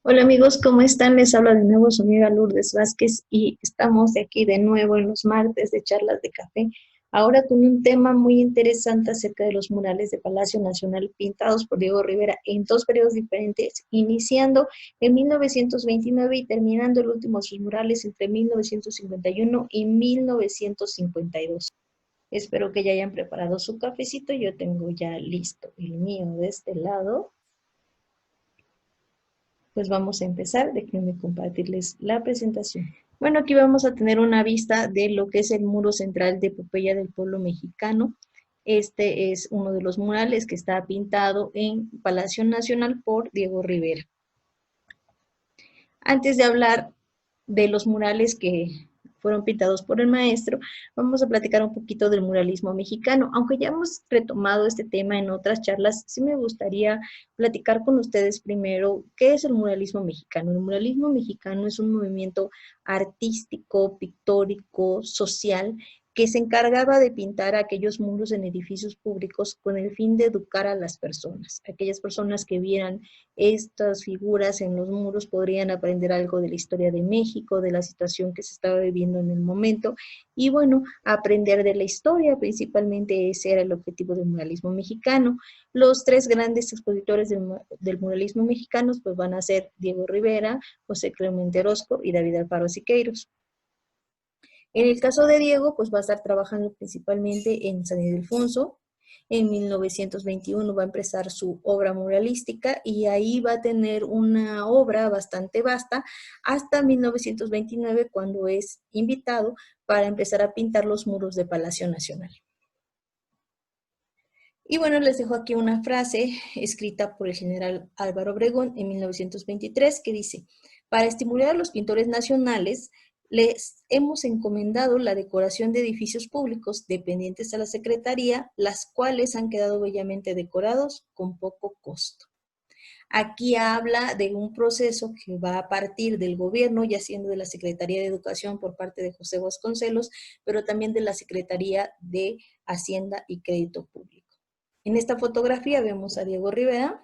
Hola amigos, ¿cómo están? Les habla de nuevo su amiga Lourdes Vázquez y estamos de aquí de nuevo en los martes de charlas de café, ahora con un tema muy interesante acerca de los murales de Palacio Nacional pintados por Diego Rivera en dos periodos diferentes, iniciando en 1929 y terminando el último de sus murales entre 1951 y 1952. Espero que ya hayan preparado su cafecito, yo tengo ya listo el mío de este lado. Pues vamos a empezar, déjenme compartirles la presentación. Bueno, aquí vamos a tener una vista de lo que es el muro central de Epopeya del Pueblo Mexicano. Este es uno de los murales que está pintado en Palacio Nacional por Diego Rivera. Antes de hablar de los murales que fueron pintados por el maestro, vamos a platicar un poquito del muralismo mexicano. Aunque ya hemos retomado este tema en otras charlas, sí me gustaría platicar con ustedes primero qué es el muralismo mexicano. El muralismo mexicano es un movimiento artístico, pictórico, social, que se encargaba de pintar aquellos muros en edificios públicos con el fin de educar a las personas. Aquellas personas que vieran estas figuras en los muros podrían aprender algo de la historia de México, de la situación que se estaba viviendo en el momento, y bueno, aprender de la historia, principalmente ese era el objetivo del muralismo mexicano. Los tres grandes expositores del muralismo mexicano pues van a ser Diego Rivera, José Clemente Orozco y David Alfaro Siqueiros. En el caso de Diego, pues va a estar trabajando principalmente en San Ildefonso. En 1921 va a empezar su obra muralística y ahí va a tener una obra bastante vasta hasta 1929 cuando es invitado para empezar a pintar los muros de Palacio Nacional. Y bueno, les dejo aquí una frase escrita por el general Álvaro Obregón en 1923 que dice: para estimular a los pintores nacionales, les hemos encomendado la decoración de edificios públicos dependientes a la Secretaría, las cuales han quedado bellamente decorados con poco costo. Aquí habla de un proceso que va a partir del gobierno, ya siendo de la Secretaría de Educación por parte de José Vasconcelos, pero también de la Secretaría de Hacienda y Crédito Público. En esta fotografía vemos a Diego Rivera,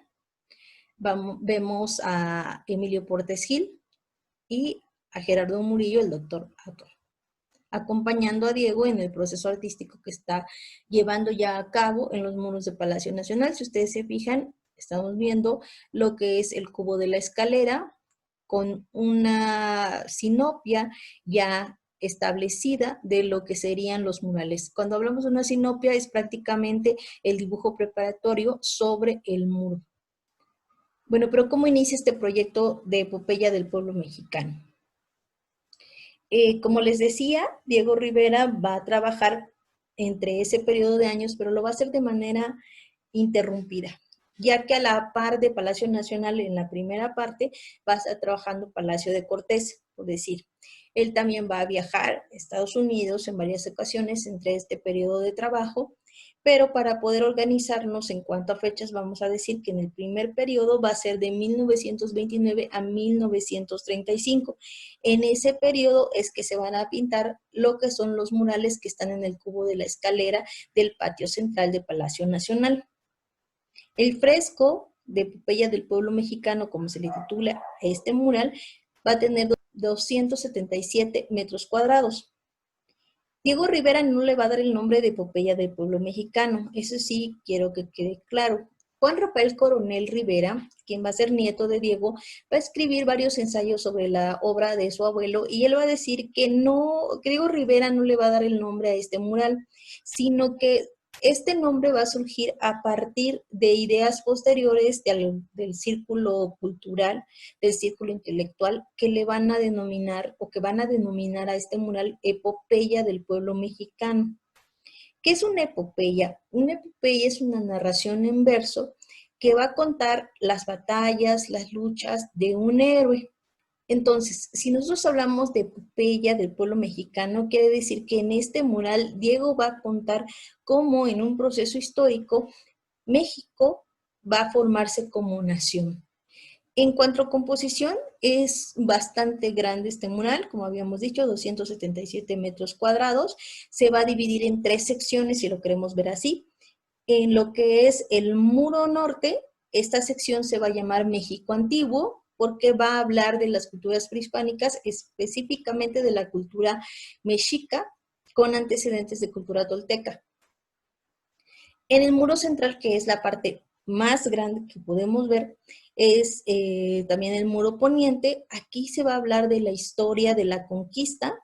vemos a Emilio Portes Gil y a Gerardo Murillo, el doctor Ator, acompañando a Diego en el proceso artístico que está llevando ya a cabo en los muros de Palacio Nacional. Si ustedes se fijan, estamos viendo lo que es el cubo de la escalera con una sinopia ya establecida de lo que serían los murales. Cuando hablamos de una sinopia es prácticamente el dibujo preparatorio sobre el muro. Bueno, pero ¿cómo inicia este proyecto de Epopeya del Pueblo Mexicano? Como les decía, Diego Rivera va a trabajar entre ese periodo de años, pero lo va a hacer de manera interrumpida, ya que a la par de Palacio Nacional en la primera parte va a estar trabajando Palacio de Cortés, por decir. Él también va a viajar a Estados Unidos en varias ocasiones entre este periodo de trabajo, pero para poder organizarnos en cuanto a fechas, vamos a decir que en el primer periodo va a ser de 1929 a 1935. En ese periodo es que se van a pintar lo que son los murales que están en el cubo de la escalera del patio central de Palacio Nacional. El fresco de Epopeya del Pueblo Mexicano, como se le titula a este mural, va a tener 277 metros cuadrados. Diego Rivera no le va a dar el nombre de Epopeya del Pueblo Mexicano, eso sí quiero que quede claro. Juan Rafael Coronel Rivera, quien va a ser nieto de Diego, va a escribir varios ensayos sobre la obra de su abuelo y él va a decir que que Diego Rivera no le va a dar el nombre a este mural, sino que este nombre va a surgir a partir de ideas posteriores del círculo cultural, del círculo intelectual, que le van a denominar o que van a denominar a este mural Epopeya del Pueblo Mexicano. ¿Qué es una epopeya? Una epopeya es una narración en verso que va a contar las batallas, las luchas de un héroe. Entonces, si nosotros hablamos de epopeya del pueblo mexicano, quiere decir que en este mural Diego va a contar cómo en un proceso histórico México va a formarse como nación. En cuanto a composición, es bastante grande este mural, como habíamos dicho, 277 metros cuadrados. Se va a dividir en tres secciones, si lo queremos ver así. En lo que es el muro norte, esta sección se va a llamar México Antiguo. porque va a hablar de las culturas prehispánicas, específicamente de la cultura mexica, con antecedentes de cultura tolteca. En el muro central, que es la parte más grande que podemos ver, es también el muro poniente. Aquí se va a hablar de la historia de la conquista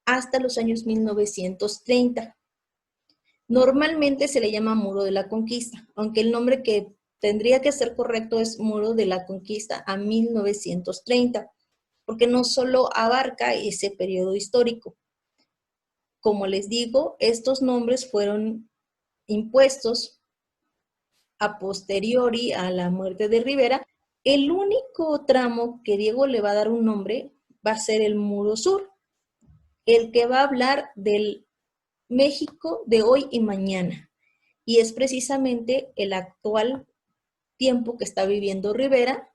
hasta los años 1930. Normalmente se le llama Muro de la Conquista, aunque el nombre que tendría que ser correcto es Muro de la Conquista a 1930, porque no solo abarca ese periodo histórico. Como les digo, estos nombres fueron impuestos a posteriori a la muerte de Rivera. El único tramo que Diego le va a dar un nombre va a ser el Muro Sur, el que va a hablar del México de hoy y mañana. Y es precisamente el actual tiempo que está viviendo Rivera,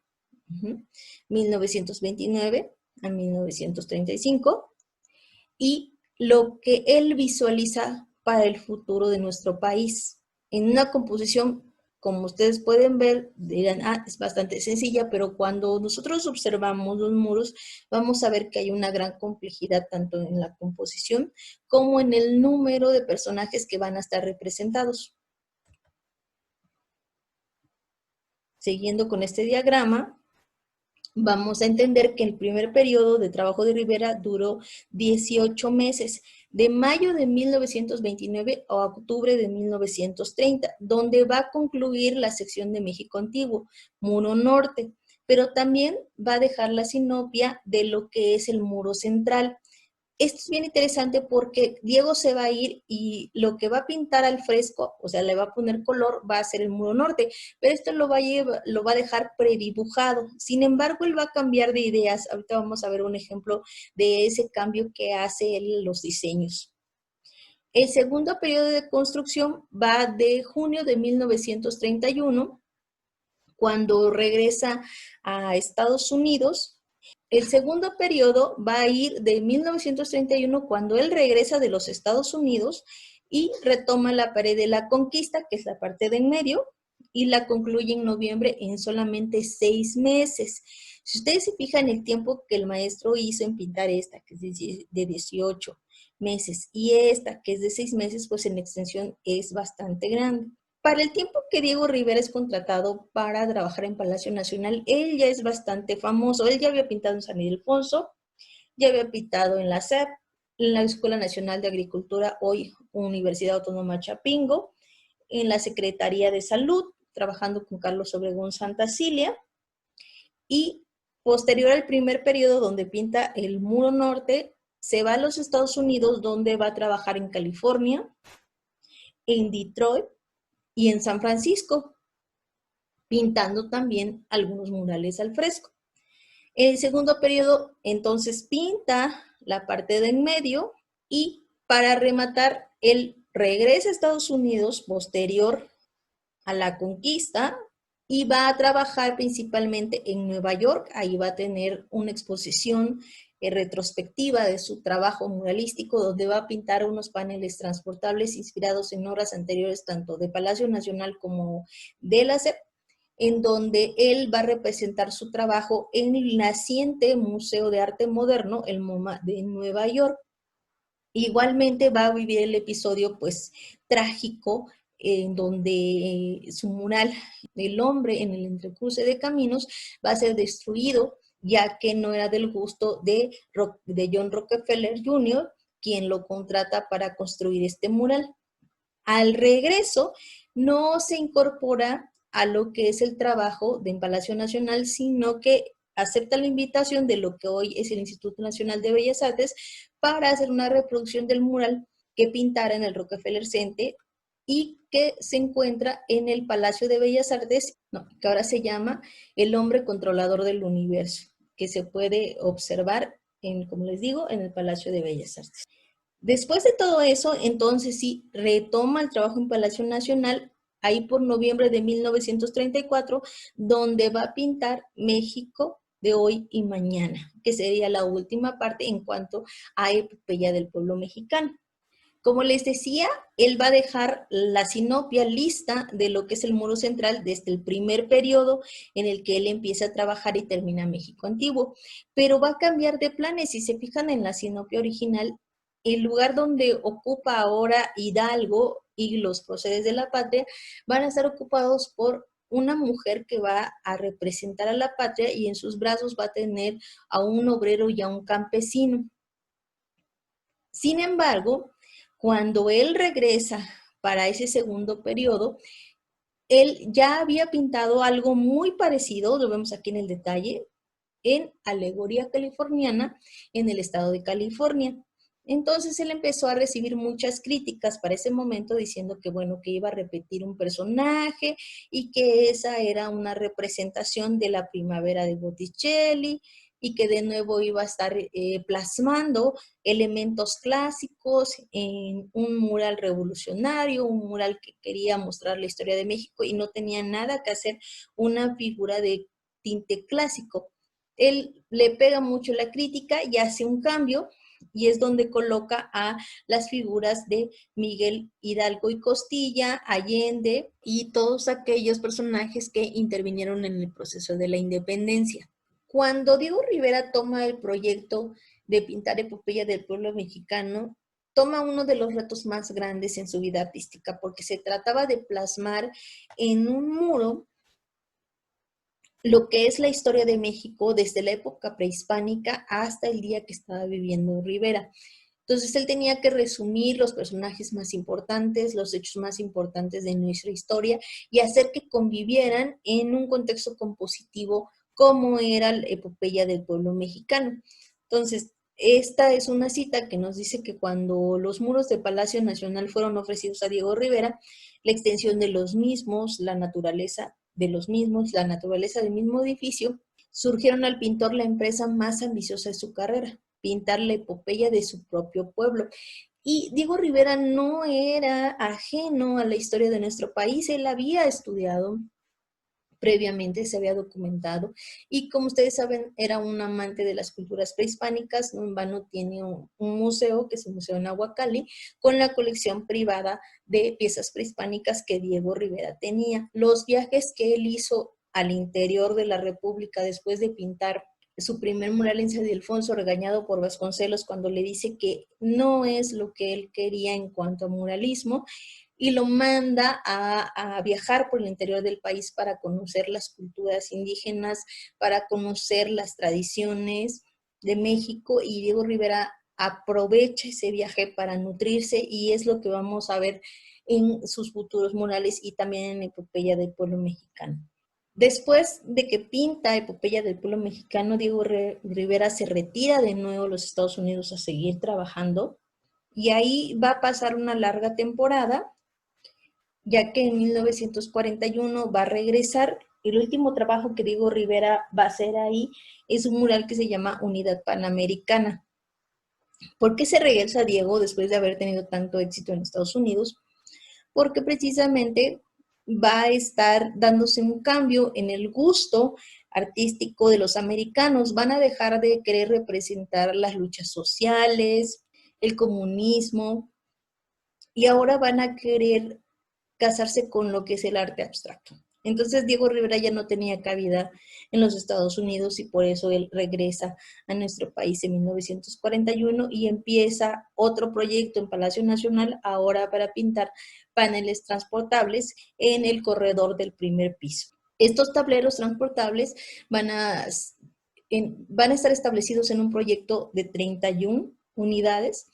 1929 a 1935, y lo que él visualiza para el futuro de nuestro país. En una composición, como ustedes pueden ver, dirán, es bastante sencilla, pero cuando nosotros observamos los muros, vamos a ver que hay una gran complejidad tanto en la composición como en el número de personajes que van a estar representados. Siguiendo con este diagrama, vamos a entender que el primer periodo de trabajo de Rivera duró 18 meses, de mayo de 1929 a octubre de 1930, donde va a concluir la sección de México Antiguo, Muro Norte, pero también va a dejar la sinopia de lo que es el Muro Central. Esto es bien interesante porque Diego se va a ir y lo que va a pintar al fresco, o sea, le va a poner color, va a ser el muro norte, pero esto lo va a dejar predibujado. Sin embargo, él va a cambiar de ideas. Ahorita vamos a ver un ejemplo de ese cambio que hace él en los diseños. El segundo periodo de construcción va de junio de 1931, cuando regresa a Estados Unidos. El segundo periodo va a ir de 1931, cuando él regresa de los Estados Unidos y retoma la pared de la conquista, que es la parte de en medio, y la concluye en noviembre en solamente 6 meses. Si ustedes se fijan el tiempo que el maestro hizo en pintar esta, que es de 18 meses, y esta, que es de 6 meses, pues en extensión es bastante grande. Para el tiempo que Diego Rivera es contratado para trabajar en Palacio Nacional, él ya es bastante famoso. Él ya había pintado en San Ildefonso, ya había pintado en la SEP, en la Escuela Nacional de Agricultura, hoy Universidad Autónoma Chapingo, en la Secretaría de Salud, trabajando con Carlos Obregón Santa Cilia, y posterior al primer periodo donde pinta el Muro Norte, se va a los Estados Unidos, donde va a trabajar en California, en Detroit, y en San Francisco, pintando también algunos murales al fresco. En el segundo periodo, entonces, pinta la parte de en medio y para rematar, él regresa a Estados Unidos posterior a la conquista y va a trabajar principalmente en Nueva York. Ahí va a tener una exposición retrospectiva de su trabajo muralístico, donde va a pintar unos paneles transportables inspirados en obras anteriores tanto de Palacio Nacional como de la SEP, en donde él va a representar su trabajo en el naciente Museo de Arte Moderno, el MoMA de Nueva York. Igualmente va a vivir el episodio pues trágico en donde su mural del hombre en el entrecruce de caminos va a ser destruido, ya que no era del gusto de John Rockefeller Jr., quien lo contrata para construir este mural. Al regreso, no se incorpora a lo que es el trabajo de Palacio Nacional, sino que acepta la invitación de lo que hoy es el Instituto Nacional de Bellas Artes para hacer una reproducción del mural que pintara en el Rockefeller Center y que se encuentra en el Palacio de Bellas Artes, que ahora se llama El Hombre Controlador del Universo, que se puede observar, como les digo, en el Palacio de Bellas Artes. Después de todo eso, entonces sí, retoma el trabajo en Palacio Nacional, ahí por noviembre de 1934, donde va a pintar México de hoy y mañana, que sería la última parte en cuanto a Epopeya del Pueblo Mexicano. Como les decía, él va a dejar la sinopia lista de lo que es el muro central desde el primer periodo en el que él empieza a trabajar y termina México Antiguo, pero va a cambiar de planes. Si se fijan en la sinopia original, el lugar donde ocupa ahora Hidalgo y los próceres de la patria van a estar ocupados por una mujer que va a representar a la patria y en sus brazos va a tener a un obrero y a un campesino. Sin embargo, cuando él regresa para ese segundo periodo, él ya había pintado algo muy parecido, lo vemos aquí en el detalle, en Alegoría Californiana, en el estado de California. Entonces él empezó a recibir muchas críticas para ese momento diciendo que, bueno, que iba a repetir un personaje y que esa era una representación de la primavera de Botticelli y que de nuevo iba a estar plasmando elementos clásicos en un mural revolucionario, un mural que quería mostrar la historia de México y no tenía nada que hacer una figura de tinte clásico. Él le pega mucho la crítica y hace un cambio y es donde coloca a las figuras de Miguel Hidalgo y Costilla, Allende y todos aquellos personajes que intervinieron en el proceso de la independencia. Cuando Diego Rivera toma el proyecto de pintar Epopeya del Pueblo Mexicano, toma uno de los retos más grandes en su vida artística, porque se trataba de plasmar en un muro lo que es la historia de México desde la época prehispánica hasta el día que estaba viviendo Rivera. Entonces él tenía que resumir los personajes más importantes, los hechos más importantes de nuestra historia y hacer que convivieran en un contexto compositivo como era la epopeya del pueblo mexicano. Entonces, esta es una cita que nos dice que cuando los muros de Palacio Nacional fueron ofrecidos a Diego Rivera, la extensión de los mismos, la naturaleza de los mismos, la naturaleza del mismo edificio, surgieron al pintor la empresa más ambiciosa de su carrera, pintar la epopeya de su propio pueblo. Y Diego Rivera no era ajeno a la historia de nuestro país, él había estudiado previamente, se había documentado y como ustedes saben era un amante de las culturas prehispánicas, no en vano tiene un museo que es el Museo Nahuacalli con la colección privada de piezas prehispánicas que Diego Rivera tenía. Los viajes que él hizo al interior de la República después de pintar su primer mural en San Ildefonso, regañado por Vasconcelos cuando le dice que no es lo que él quería en cuanto a muralismo, y lo manda a viajar por el interior del país para conocer las culturas indígenas, para conocer las tradiciones de México, y Diego Rivera aprovecha ese viaje para nutrirse y es lo que vamos a ver en sus futuros murales y también en Epopeya del Pueblo Mexicano. Después de que pinta Epopeya del Pueblo Mexicano, Diego Rivera se retira de nuevo a los Estados Unidos a seguir trabajando y ahí va a pasar una larga temporada, ya que en 1941 va a regresar. El último trabajo que Diego Rivera va a hacer ahí es un mural que se llama Unidad Panamericana. ¿Por qué se regresa Diego después de haber tenido tanto éxito en Estados Unidos? Porque precisamente va a estar dándose un cambio en el gusto artístico de los americanos. Van a dejar de querer representar las luchas sociales, el comunismo, y ahora van a querer casarse con lo que es el arte abstracto. Entonces Diego Rivera ya no tenía cabida en los Estados Unidos y por eso él regresa a nuestro país en 1941 y empieza otro proyecto en Palacio Nacional, ahora para pintar paneles transportables en el corredor del primer piso. Estos tableros transportables van a estar establecidos en un proyecto de 31 unidades.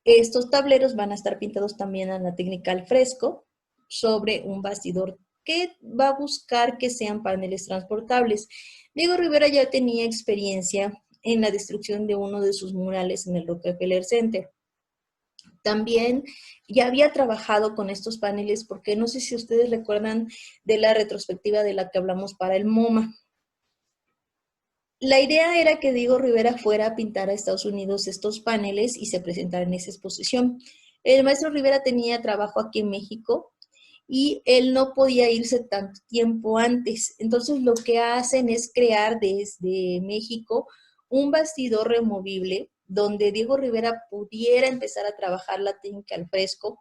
Estos tableros van a estar pintados también a la técnica al fresco sobre un bastidor que va a buscar que sean paneles transportables. Diego Rivera ya tenía experiencia en la destrucción de uno de sus murales en el Rockefeller Center. También ya había trabajado con estos paneles porque no sé si ustedes recuerdan de la retrospectiva de la que hablamos para el MoMA. La idea era que Diego Rivera fuera a pintar a Estados Unidos estos paneles y se presentara en esa exposición. El maestro Rivera tenía trabajo aquí en México y él no podía irse tanto tiempo antes. Entonces lo que hacen es crear desde México un bastidor removible donde Diego Rivera pudiera empezar a trabajar la técnica al fresco.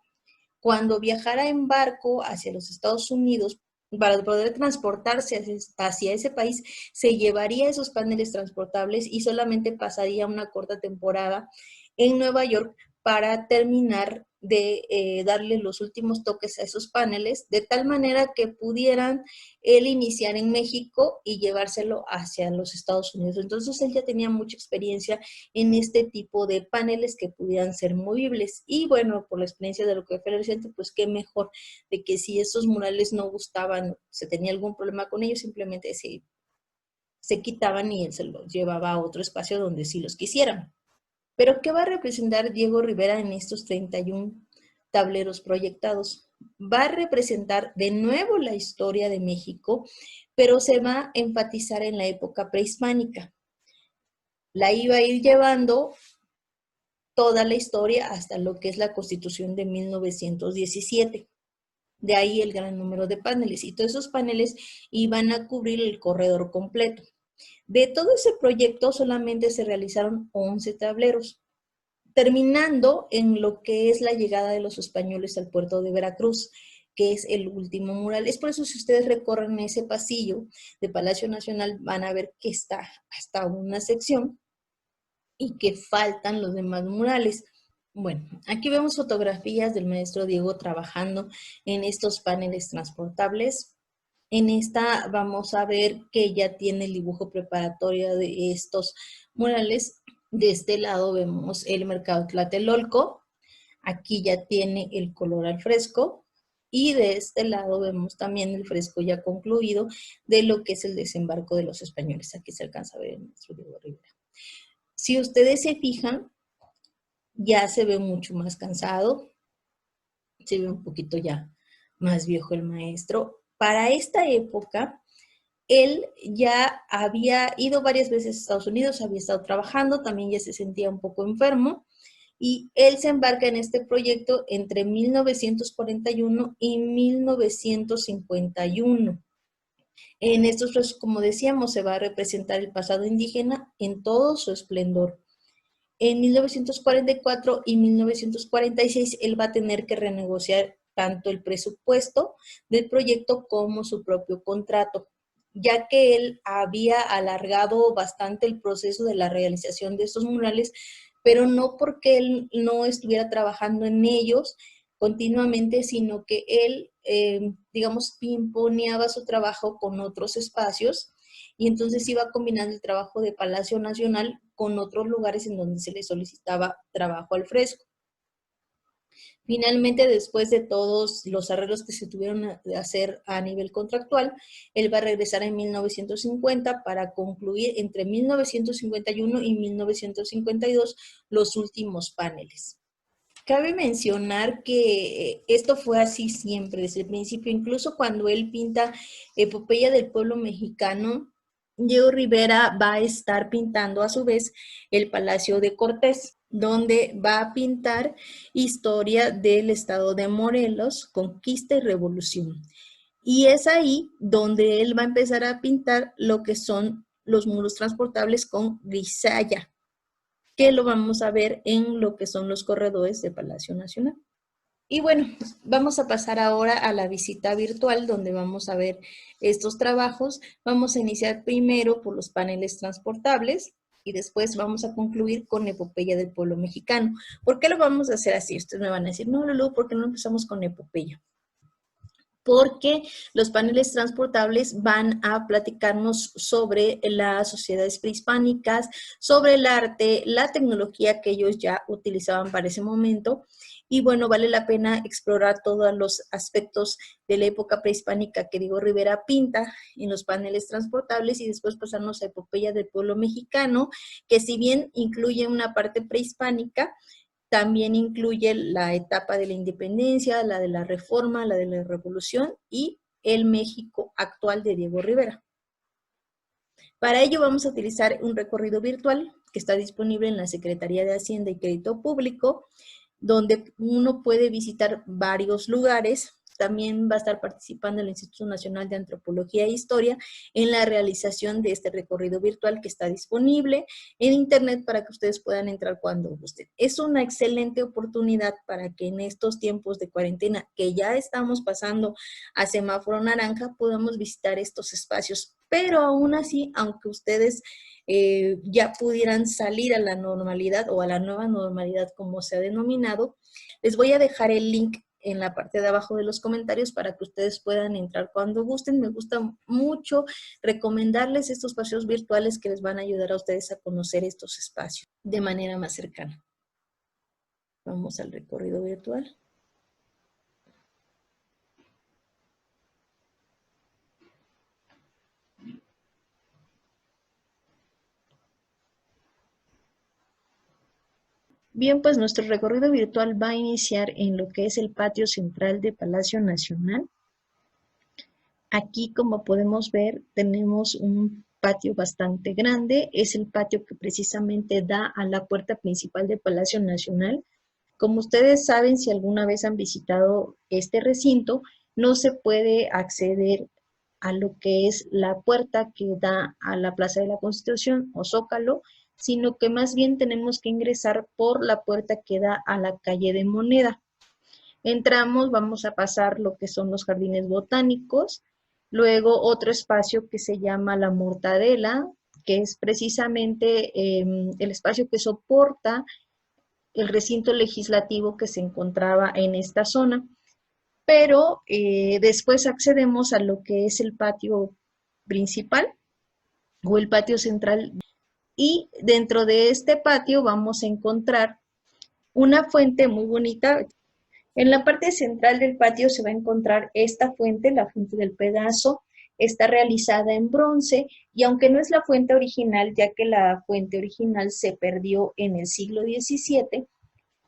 Cuando viajara en barco hacia los Estados Unidos, para poder transportarse hacia ese país, se llevaría esos paneles transportables y solamente pasaría una corta temporada en Nueva York para terminar de darle los últimos toques a esos paneles, de tal manera que pudieran él iniciar en México y llevárselo hacia los Estados Unidos. Entonces él ya tenía mucha experiencia en este tipo de paneles que pudieran ser movibles. Y bueno, por la experiencia de Rockefeller Center, pues qué mejor de que si esos murales no gustaban, se tenía algún problema con ellos, simplemente se quitaban y él se los llevaba a otro espacio donde sí los quisieran. Pero ¿qué va a representar Diego Rivera en estos 31 tableros proyectados? Va a representar de nuevo la historia de México, pero se va a enfatizar en la época prehispánica. La iba a ir llevando toda la historia hasta lo que es la Constitución de 1917. De ahí el gran número de paneles. Y todos esos paneles iban a cubrir el corredor completo. De todo ese proyecto solamente se realizaron 11 tableros, terminando en lo que es la llegada de los españoles al puerto de Veracruz, que es el último mural. Es por eso si ustedes recorren ese pasillo de Palacio Nacional van a ver que está hasta una sección y que faltan los demás murales. Bueno, aquí vemos fotografías del maestro Diego trabajando en estos paneles transportables. En esta vamos a ver que ya tiene el dibujo preparatorio de estos murales. De este lado vemos el mercado Tlatelolco. Aquí ya tiene el color al fresco. Y de este lado vemos también el fresco ya concluido de lo que es el desembarco de los españoles. Aquí se alcanza a ver el maestro Diego Rivera. Si ustedes se fijan, ya se ve mucho más cansado, se ve un poquito ya más viejo el maestro. Para esta época, él ya había ido varias veces a Estados Unidos, había estado trabajando, también ya se sentía un poco enfermo, y él se embarca en este proyecto entre 1941 y 1951. En estos, como decíamos, se va a representar el pasado indígena en todo su esplendor. En 1944 y 1946 él va a tener que renegociar tanto el presupuesto del proyecto como su propio contrato, ya que él había alargado bastante el proceso de la realización de estos murales, pero no porque él no estuviera trabajando en ellos continuamente, sino que él, digamos, pimponeaba su trabajo con otros espacios y entonces iba combinando el trabajo de Palacio Nacional con otros lugares en donde se le solicitaba trabajo al fresco. Finalmente, después de todos los arreglos que se tuvieron que hacer a nivel contractual, él va a regresar en 1950 para concluir entre 1951 y 1952 los últimos paneles. Cabe mencionar que esto fue así siempre, desde el principio, incluso cuando él pinta Epopeya del Pueblo Mexicano, Diego Rivera va a estar pintando a su vez el Palacio de Cortés, donde va a pintar historia del estado de Morelos, conquista y revolución. Y es ahí donde él va a empezar a pintar lo que son los muros transportables con grisalla, que lo vamos a ver en lo que son los corredores de Palacio Nacional. Y bueno, vamos a pasar ahora a la visita virtual donde vamos a ver estos trabajos. Vamos a iniciar primero por los paneles transportables y después vamos a concluir con Epopeya del Pueblo Mexicano. ¿Por qué lo vamos a hacer así? Ustedes me van a decir, no, Lulú, ¿por qué no empezamos con Epopeya? Porque los paneles transportables van a platicarnos sobre las sociedades prehispánicas, sobre el arte, la tecnología que ellos ya utilizaban para ese momento. Y bueno, vale la pena explorar todos los aspectos de la época prehispánica que Diego Rivera pinta en los paneles transportables y después pasarnos a Epopeya del Pueblo Mexicano, que si bien incluye una parte prehispánica, también incluye la etapa de la independencia, la de la reforma, la de la revolución y el México actual de Diego Rivera. Para ello vamos a utilizar un recorrido virtual que está disponible en la Secretaría de Hacienda y Crédito Público, donde uno puede visitar varios lugares, también va a estar participando el Instituto Nacional de Antropología e Historia en la realización de este recorrido virtual que está disponible en internet para que ustedes puedan entrar cuando gusten. Es una excelente oportunidad para que en estos tiempos de cuarentena que ya estamos pasando a semáforo naranja podamos visitar estos espacios, pero aún así, aunque ustedes ya pudieran salir a la normalidad o a la nueva normalidad como se ha denominado, les voy a dejar el link en la parte de abajo de los comentarios para que ustedes puedan entrar cuando gusten. Me gusta mucho recomendarles estos paseos virtuales que les van a ayudar a ustedes a conocer estos espacios de manera más cercana. Vamos al recorrido virtual. Bien, pues nuestro recorrido virtual va a iniciar en lo que es el patio central de Palacio Nacional. Aquí, como podemos ver, tenemos un patio bastante grande. Es el patio que precisamente da a la puerta principal de Palacio Nacional. Como ustedes saben, si alguna vez han visitado este recinto, no se puede acceder a lo que es la puerta que da a la Plaza de la Constitución o Zócalo, sino que más bien tenemos que ingresar por la puerta que da a la calle de Moneda. Entramos, vamos a pasar lo que son los jardines botánicos, luego otro espacio que se llama La Mortadela, que es precisamente el espacio que soporta el recinto legislativo que se encontraba en esta zona. Pero después accedemos a lo que es el patio principal o el patio central, y dentro de este patio vamos a encontrar una fuente muy bonita. En la parte central del patio se va a encontrar esta fuente, la fuente del Pegaso. Está realizada en bronce y aunque no es la fuente original, ya que la fuente original se perdió en el siglo XVII,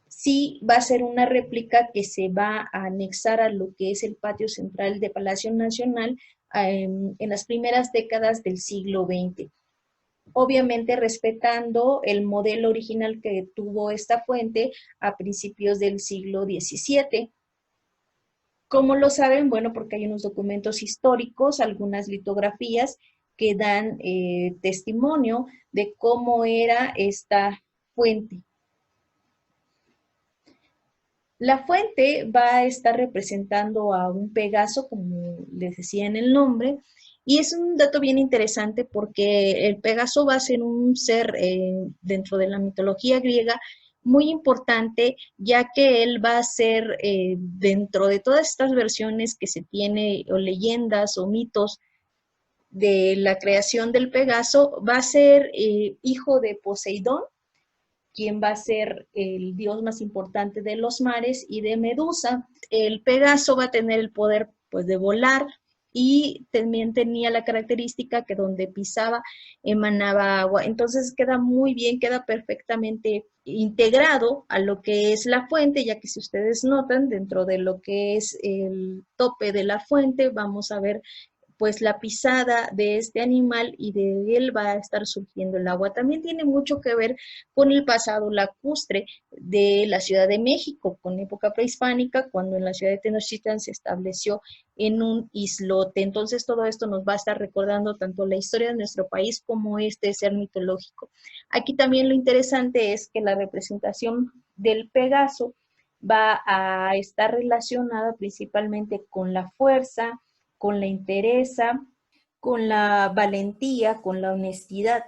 sí va a ser una réplica que se va a anexar a lo que es el patio central de Palacio Nacional en las primeras décadas del siglo XX. Obviamente respetando el modelo original que tuvo esta fuente a principios del siglo XVII. ¿Cómo lo saben? Bueno, porque hay unos documentos históricos, algunas litografías que dan testimonio de cómo era esta fuente. La fuente va a estar representando a un Pegaso, como les decía en el nombre, y es un dato bien interesante porque el Pegaso va a ser un ser dentro de la mitología griega muy importante, ya que él va a ser dentro de todas estas versiones que se tiene, o leyendas o mitos de la creación del Pegaso, va a ser hijo de Poseidón, quien va a ser el dios más importante de los mares, y de Medusa. El Pegaso va a tener el poder pues de volar, y también tenía la característica que donde pisaba emanaba agua. Entonces queda muy bien, queda perfectamente integrado a lo que es la fuente, ya que si ustedes notan, dentro de lo que es el tope de la fuente, vamos a ver pues la pisada de este animal, y de él va a estar surgiendo el agua. También tiene mucho que ver con el pasado lacustre de la Ciudad de México, con época prehispánica, cuando en la ciudad de Tenochtitlan se estableció en un islote. Entonces todo esto nos va a estar recordando tanto la historia de nuestro país como este ser mitológico. Aquí también lo interesante es que la representación del Pegaso va a estar relacionada principalmente con la fuerza, con la entereza, con la valentía, con la honestidad.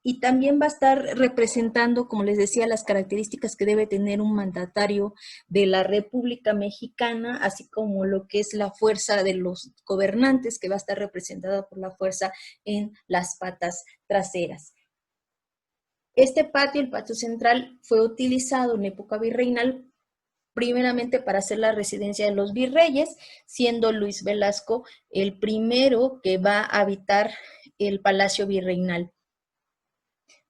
Y también va a estar representando, como les decía, las características que debe tener un mandatario de la República Mexicana, así como lo que es la fuerza de los gobernantes, que va a estar representada por la fuerza en las patas traseras. Este patio, el patio central, fue utilizado en época virreinal primeramente para hacer la residencia de los virreyes, siendo Luis Velasco el primero que va a habitar el Palacio Virreinal.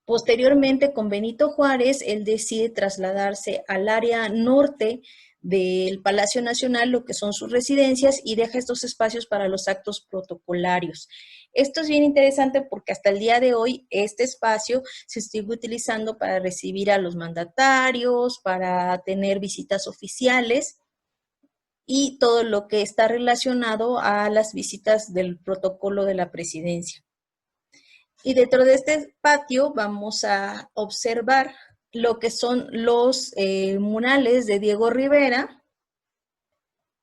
Posteriormente, con Benito Juárez, él decide trasladarse al área norte del Palacio Nacional, lo que son sus residencias, y deja estos espacios para los actos protocolarios. Esto es bien interesante porque hasta el día de hoy este espacio se sigue utilizando para recibir a los mandatarios, para tener visitas oficiales, y todo lo que está relacionado a las visitas del protocolo de la presidencia. Y dentro de este patio vamos a observar lo que son los murales de Diego Rivera,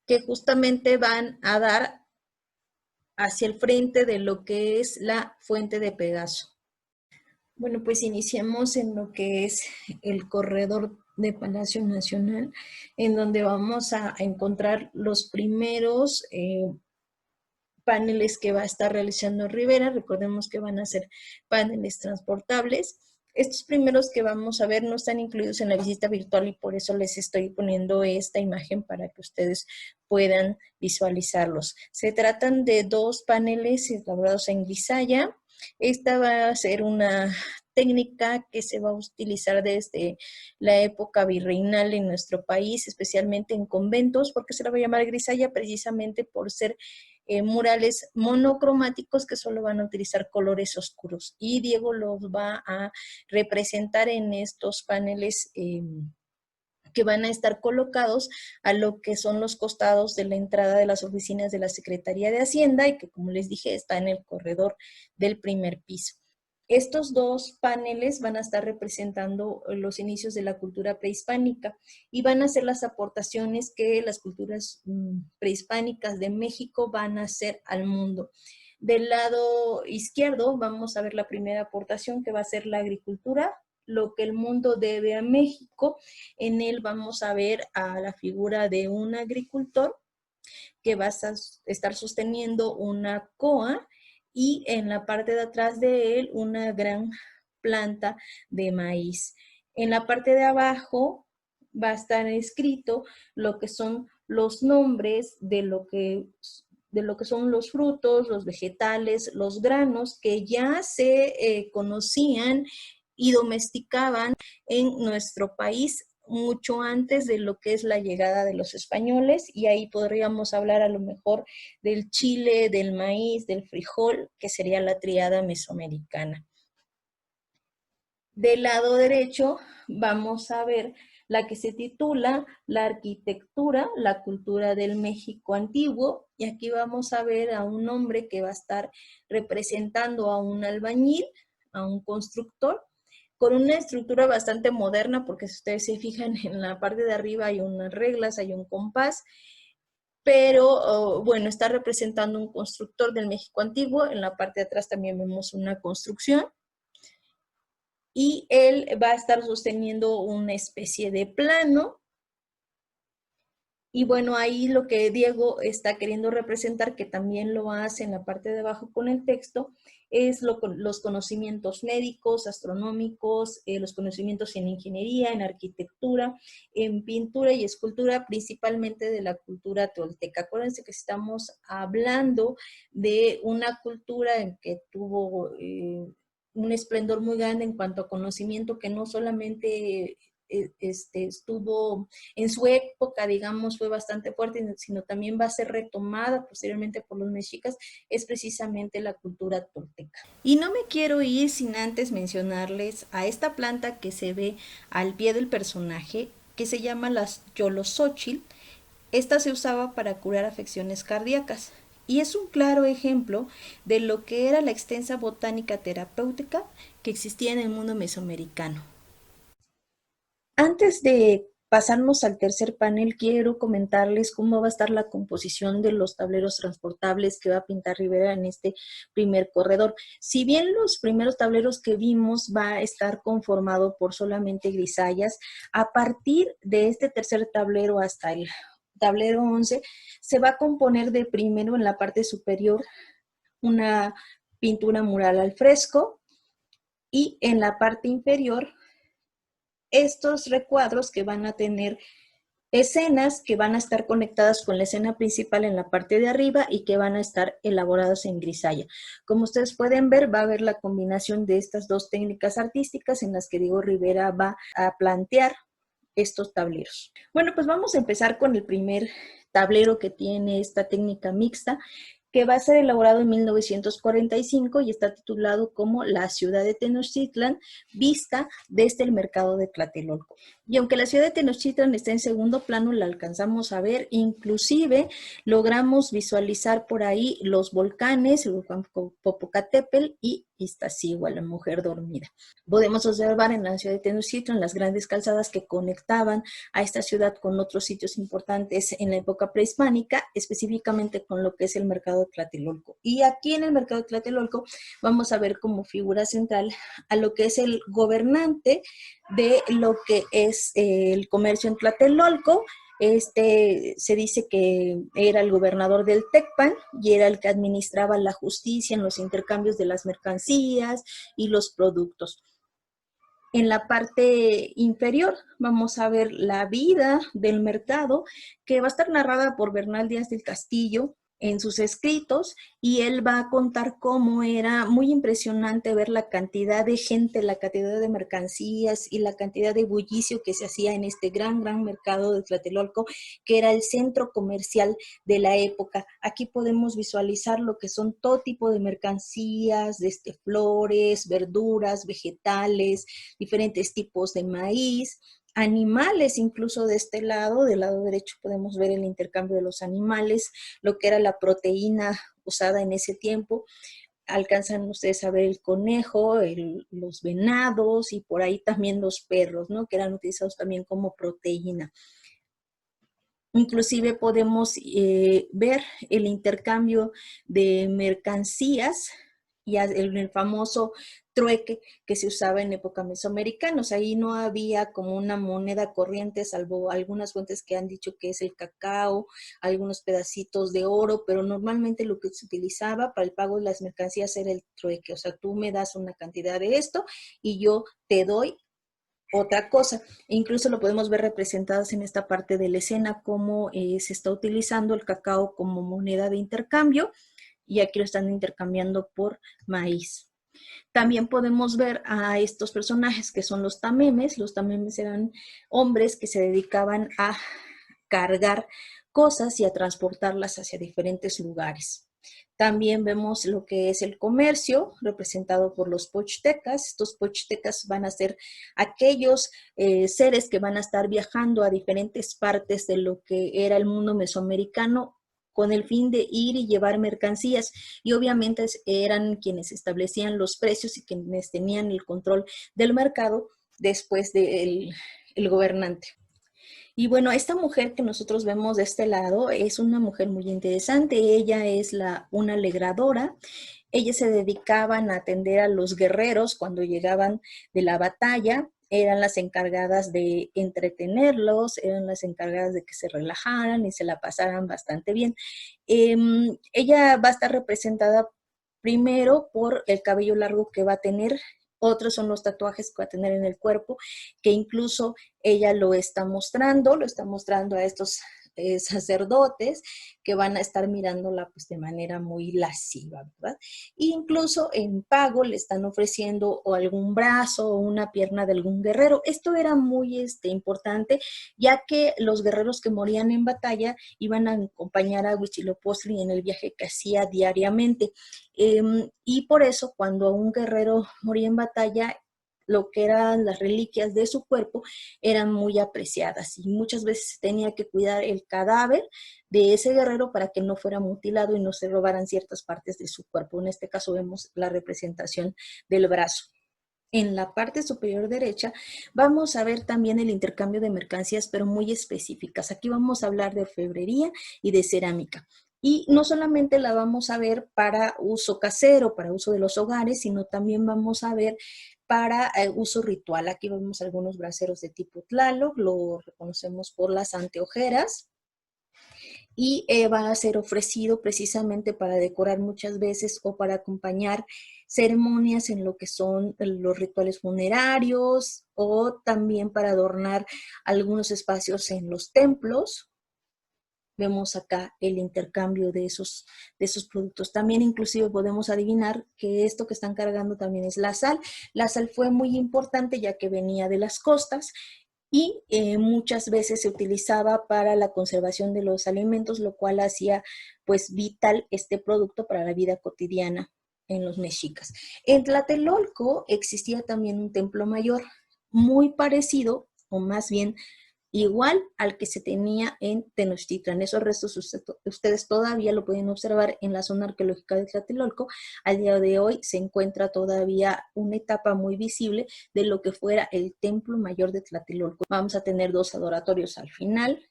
que justamente van a dar hacia el frente de lo que es la Fuente de Pegaso. Bueno, pues iniciamos en lo que es el corredor de Palacio Nacional, en donde vamos a encontrar los primeros paneles que va a estar realizando Rivera. Recordemos que van a ser paneles transportables. Estos primeros que vamos a ver no están incluidos en la visita virtual y por eso les estoy poniendo esta imagen para que ustedes puedan visualizarlos. Se tratan de 2 paneles elaborados en grisalla. Esta va a ser una técnica que se va a utilizar desde la época virreinal en nuestro país, especialmente en conventos, porque se la va a llamar grisalla precisamente por ser murales monocromáticos que solo van a utilizar colores oscuros. Y Diego los va a representar en estos paneles que van a estar colocados a lo que son los costados de la entrada de las oficinas de la Secretaría de Hacienda y que, como les dije, está en el corredor del primer piso. Estos 2 paneles van a estar representando los inicios de la cultura prehispánica y van a ser las aportaciones que las culturas prehispánicas de México van a hacer al mundo. Del lado izquierdo vamos a ver la primera aportación, que va a ser la agricultura, lo que el mundo debe a México. En él vamos a ver a la figura de un agricultor que va a estar sosteniendo una coa y en la parte de atrás de él una gran planta de maíz. En la parte de abajo va a estar escrito lo que son los nombres de lo que son los frutos, los vegetales, los granos que ya se conocían y domesticaban en nuestro país mucho antes de lo que es la llegada de los españoles, y ahí podríamos hablar a lo mejor del chile, del maíz, del frijol, que sería la tríada mesoamericana. Del lado derecho vamos a ver la que se titula La arquitectura, la cultura del México antiguo, y aquí vamos a ver a un hombre que va a estar representando a un albañil, a un constructor, con una estructura bastante moderna, porque si ustedes se fijan en la parte de arriba hay unas reglas, hay un compás, pero bueno, está representando un constructor del México antiguo. En la parte de atrás también vemos una construcción y él va a estar sosteniendo una especie de plano. Y bueno, ahí lo que Diego está queriendo representar, que también lo hace en la parte de abajo con el texto, es los conocimientos médicos, astronómicos, los conocimientos en ingeniería, en arquitectura, en pintura y escultura, principalmente de la cultura tolteca. Acuérdense que estamos hablando de una cultura en que tuvo un esplendor muy grande en cuanto a conocimiento, que no solamente estuvo en su época, digamos, fue bastante fuerte, sino también va a ser retomada posteriormente por los mexicas, es precisamente la cultura tolteca. Y no me quiero ir sin antes mencionarles a esta planta que se ve al pie del personaje, que se llama la Yolosóchil. Esta se usaba para curar afecciones cardíacas y es un claro ejemplo de lo que era la extensa botánica terapéutica que existía en el mundo mesoamericano. Antes de pasarnos al tercer panel, quiero comentarles cómo va a estar la composición de los tableros transportables que va a pintar Rivera en este primer corredor. Si bien los primeros tableros que vimos va a estar conformado por solamente grisallas, a partir de este tercer tablero hasta el tablero 11, se va a componer de primero en la parte superior una pintura mural al fresco y en la parte inferior estos recuadros que van a tener escenas que van a estar conectadas con la escena principal en la parte de arriba y que van a estar elaborados en grisalla. Como ustedes pueden ver, va a haber la combinación de estas 2 técnicas artísticas en las que Diego Rivera va a plantear estos tableros. Bueno, pues vamos a empezar con el primer tablero que tiene esta técnica mixta, que va a ser elaborado en 1945 y está titulado como La ciudad de Tenochtitlan, vista desde el mercado de Tlatelolco. Y aunque la ciudad de Tenochtitlan está en segundo plano, la alcanzamos a ver, inclusive logramos visualizar por ahí los volcanes, el volcán Popocatépetl y Iztaccíhuatl, la mujer dormida. Podemos observar en la ciudad de Tenochtitlan las grandes calzadas que conectaban a esta ciudad con otros sitios importantes en la época prehispánica, específicamente con lo que es el mercado de Tlatelolco. Y aquí en el mercado de Tlatelolco vamos a ver como figura central a lo que es el gobernante de lo que es el comercio en Tlatelolco. Se dice que era el gobernador del Tecpan y era el que administraba la justicia en los intercambios de las mercancías y los productos. En la parte inferior vamos a ver la vida del mercado, que va a estar narrada por Bernal Díaz del Castillo en sus escritos, y él va a contar cómo era muy impresionante ver la cantidad de gente, la cantidad de mercancías y la cantidad de bullicio que se hacía en este gran mercado de Tlatelolco, que era el centro comercial de la época. Aquí podemos visualizar lo que son todo tipo de mercancías, desde flores, verduras, vegetales, diferentes tipos de maíz, animales, incluso de este lado, del lado derecho podemos ver el intercambio de los animales, lo que era la proteína usada en ese tiempo. Alcanzan ustedes a ver el conejo, los venados y por ahí también los perros, ¿no? Que eran utilizados también como proteína. Inclusive podemos ver el intercambio de mercancías y el famoso trueque que se usaba en época mesoamericana. O sea, ahí no había como una moneda corriente, salvo algunas fuentes que han dicho que es el cacao, algunos pedacitos de oro, pero normalmente lo que se utilizaba para el pago de las mercancías era el trueque. O sea, tú me das una cantidad de esto y yo te doy otra cosa. Incluso lo podemos ver representadas en esta parte de la escena, cómo se está utilizando el cacao como moneda de intercambio, y aquí lo están intercambiando por maíz. También podemos ver a estos personajes que son los tamemes. Los tamemes eran hombres que se dedicaban a cargar cosas y a transportarlas hacia diferentes lugares. También vemos lo que es el comercio, representado por los pochtecas. Estos pochtecas van a ser aquellos seres que van a estar viajando a diferentes partes de lo que era el mundo mesoamericano con el fin de ir y llevar mercancías, y obviamente eran quienes establecían los precios y quienes tenían el control del mercado después del gobernante. Y bueno, esta mujer que nosotros vemos de este lado es una mujer muy interesante. Ella es una legradora. Ellas se dedicaban a atender a los guerreros cuando llegaban de la batalla. Eran las encargadas de entretenerlos, eran las encargadas de que se relajaran y se la pasaran bastante bien. Ella va a estar representada primero por el cabello largo que va a tener. Otros son los tatuajes que va a tener en el cuerpo, que incluso ella lo está mostrando a estos sacerdotes que van a estar mirándola pues de manera muy lasciva, ¿verdad? E incluso en pago le están ofreciendo o algún brazo o una pierna de algún guerrero. Esto era muy importante, ya que los guerreros que morían en batalla iban a acompañar a Huitzilopochtli en el viaje que hacía diariamente. Y por eso cuando un guerrero moría en batalla, lo que eran las reliquias de su cuerpo eran muy apreciadas, y muchas veces se tenía que cuidar el cadáver de ese guerrero para que no fuera mutilado y no se robaran ciertas partes de su cuerpo. En este caso vemos la representación del brazo. En la parte superior derecha vamos a ver también el intercambio de mercancías, pero muy específicas. Aquí vamos a hablar de orfebrería y de cerámica. Y no solamente la vamos a ver para uso casero, para uso de los hogares, sino también vamos a ver para uso ritual. Aquí vemos algunos braseros de tipo Tlaloc, lo reconocemos por las anteojeras, y va a ser ofrecido precisamente para decorar muchas veces o para acompañar ceremonias en lo que son los rituales funerarios, o también para adornar algunos espacios en los templos. Vemos acá el intercambio de esos productos. También inclusive podemos adivinar que esto que están cargando también es la sal. La sal fue muy importante ya que venía de las costas, y muchas veces se utilizaba para la conservación de los alimentos, lo cual hacía pues vital este producto para la vida cotidiana en los mexicas. En Tlatelolco existía también un templo mayor muy parecido, o más bien igual al que se tenía en Tenochtitlan. Esos restos ustedes todavía lo pueden observar en la zona arqueológica de Tlatelolco. Al día de hoy se encuentra todavía una etapa muy visible de lo que fuera el Templo Mayor de Tlatelolco. Vamos a tener 2 adoratorios al final,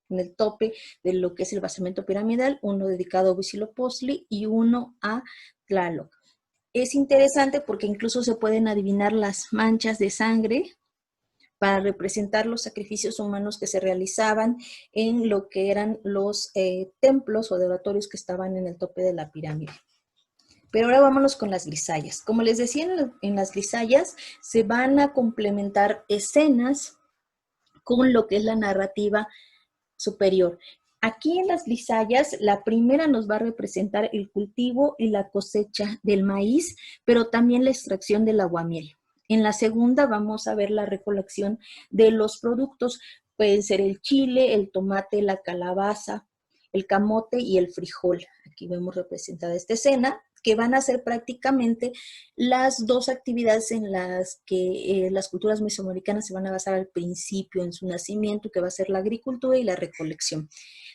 en el tope de lo que es el basamento piramidal, uno dedicado a Huitzilopochtli y uno a Tlaloc. Es interesante porque incluso se pueden adivinar las manchas de sangre para representar los sacrificios humanos que se realizaban en lo que eran los templos o adoratorios que estaban en el tope de la pirámide. Pero ahora vámonos con las grisayas. Como les decía, en las grisayas se van a complementar escenas con lo que es la narrativa superior. Aquí en las grisayas, la primera nos va a representar el cultivo y la cosecha del maíz, pero también la extracción del aguamiel. En la segunda vamos a ver la recolección de los productos, pueden ser el chile, el tomate, la calabaza, el camote y el frijol. Aquí vemos representada esta escena, que van a ser prácticamente las 2 actividades en las que las culturas mesoamericanas se van a basar al principio en su nacimiento, que va a ser la agricultura y la recolección.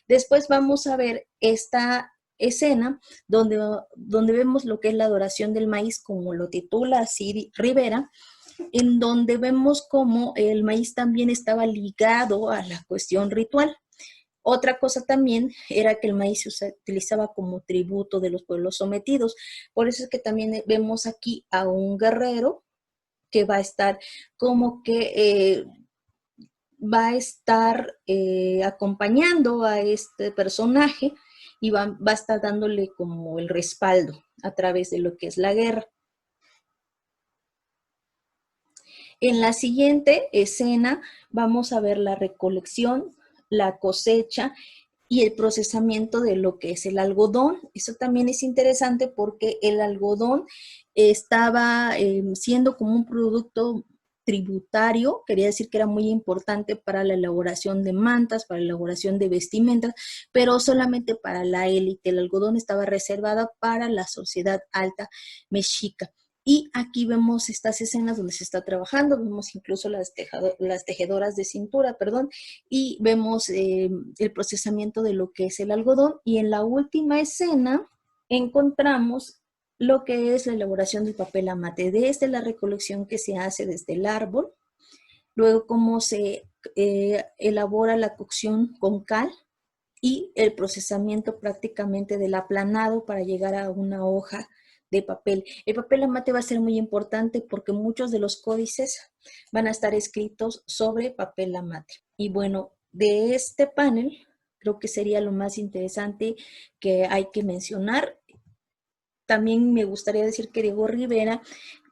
Después vamos a ver esta escena donde vemos lo que es la adoración del maíz, como lo titula así Rivera, en donde vemos cómo el maíz también estaba ligado a la cuestión ritual. Otra cosa también era que el maíz se utilizaba como tributo de los pueblos sometidos. Por eso es que también vemos aquí a un guerrero que va a estar como que va a estar acompañando a este personaje y va a estar dándole como el respaldo a través de lo que es la guerra. En la siguiente escena vamos a ver la recolección, la cosecha y el procesamiento de lo que es el algodón. Eso también es interesante porque el algodón estaba siendo como un producto tributario, quería decir que era muy importante para la elaboración de mantas, para la elaboración de vestimentas, pero solamente para la élite. El algodón estaba reservado para la sociedad alta mexica. Y aquí vemos estas escenas donde se está trabajando, vemos incluso las tejedoras de cintura, perdón, y vemos el procesamiento de lo que es el algodón. Y en la última escena encontramos lo que es la elaboración del papel amate, desde la recolección que se hace desde el árbol, luego cómo se elabora la cocción con cal y el procesamiento prácticamente del aplanado para llegar a una hoja de papel. El papel amate va a ser muy importante porque muchos de los códices van a estar escritos sobre papel amate. Y bueno, de este panel creo que sería lo más interesante que hay que mencionar. También me gustaría decir que Diego Rivera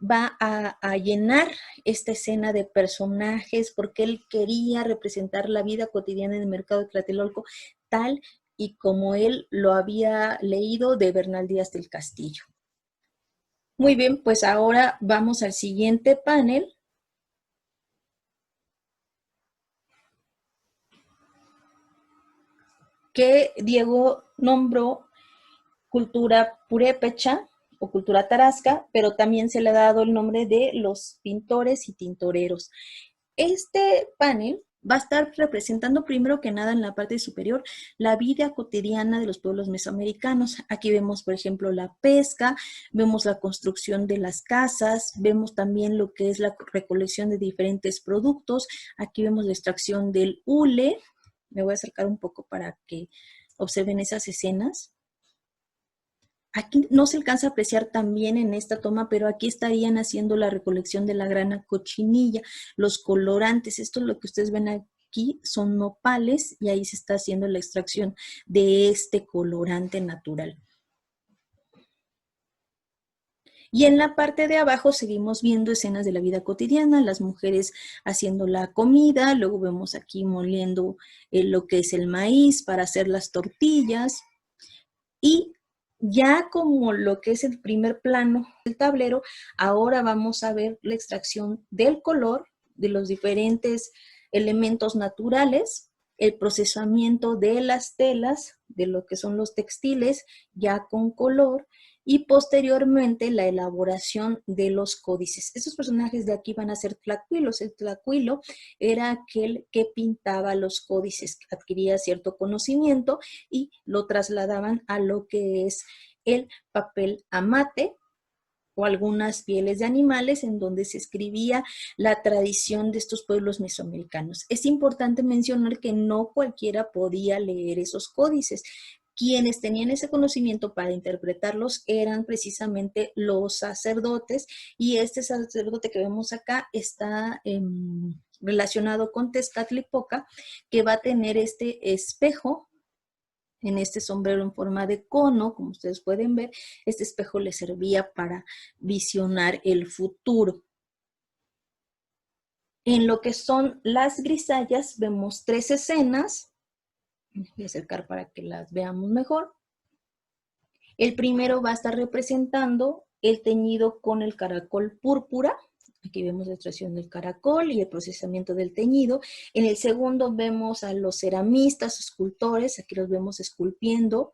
va a llenar esta escena de personajes porque él quería representar la vida cotidiana en el mercado de Tlatelolco tal y como él lo había leído de Bernal Díaz del Castillo. Muy bien, pues ahora vamos al siguiente panel. Que Diego nombró cultura purépecha o cultura tarasca, pero también se le ha dado el nombre de los pintores y tintoreros. Este panel va a estar representando primero que nada en la parte superior la vida cotidiana de los pueblos mesoamericanos. Aquí vemos, por ejemplo, la pesca, vemos la construcción de las casas, vemos también lo que es la recolección de diferentes productos. Aquí vemos la extracción del hule. Me voy a acercar un poco para que observen esas escenas. Aquí no se alcanza a apreciar también en esta toma, pero aquí estarían haciendo la recolección de la grana cochinilla, los colorantes. Esto es lo que ustedes ven aquí, son nopales y ahí se está haciendo la extracción de este colorante natural. Y en la parte de abajo seguimos viendo escenas de la vida cotidiana, las mujeres haciendo la comida, luego vemos aquí moliendo lo que es el maíz para hacer las tortillas y ya como lo que es el primer plano del tablero, ahora vamos a ver la extracción del color de los diferentes elementos naturales, el procesamiento de las telas, de lo que son los textiles ya con color, y posteriormente la elaboración de los códices. Estos personajes de aquí van a ser tlacuilos. El tlacuilo era aquel que pintaba los códices, adquiría cierto conocimiento y lo trasladaban a lo que es el papel amate o algunas pieles de animales en donde se escribía la tradición de estos pueblos mesoamericanos. Es importante mencionar que no cualquiera podía leer esos códices. Quienes tenían ese conocimiento para interpretarlos eran precisamente los sacerdotes, y este sacerdote que vemos acá está relacionado con Tezcatlipoca, que va a tener este espejo en este sombrero en forma de cono. Como ustedes pueden ver, este espejo le servía para visionar el futuro. En lo que son las grisallas vemos 3 escenas. Voy a acercar para que las veamos mejor. El primero va a estar representando el teñido con el caracol púrpura. Aquí vemos la extracción del caracol y el procesamiento del teñido. En el segundo vemos a los ceramistas, escultores. Aquí los vemos esculpiendo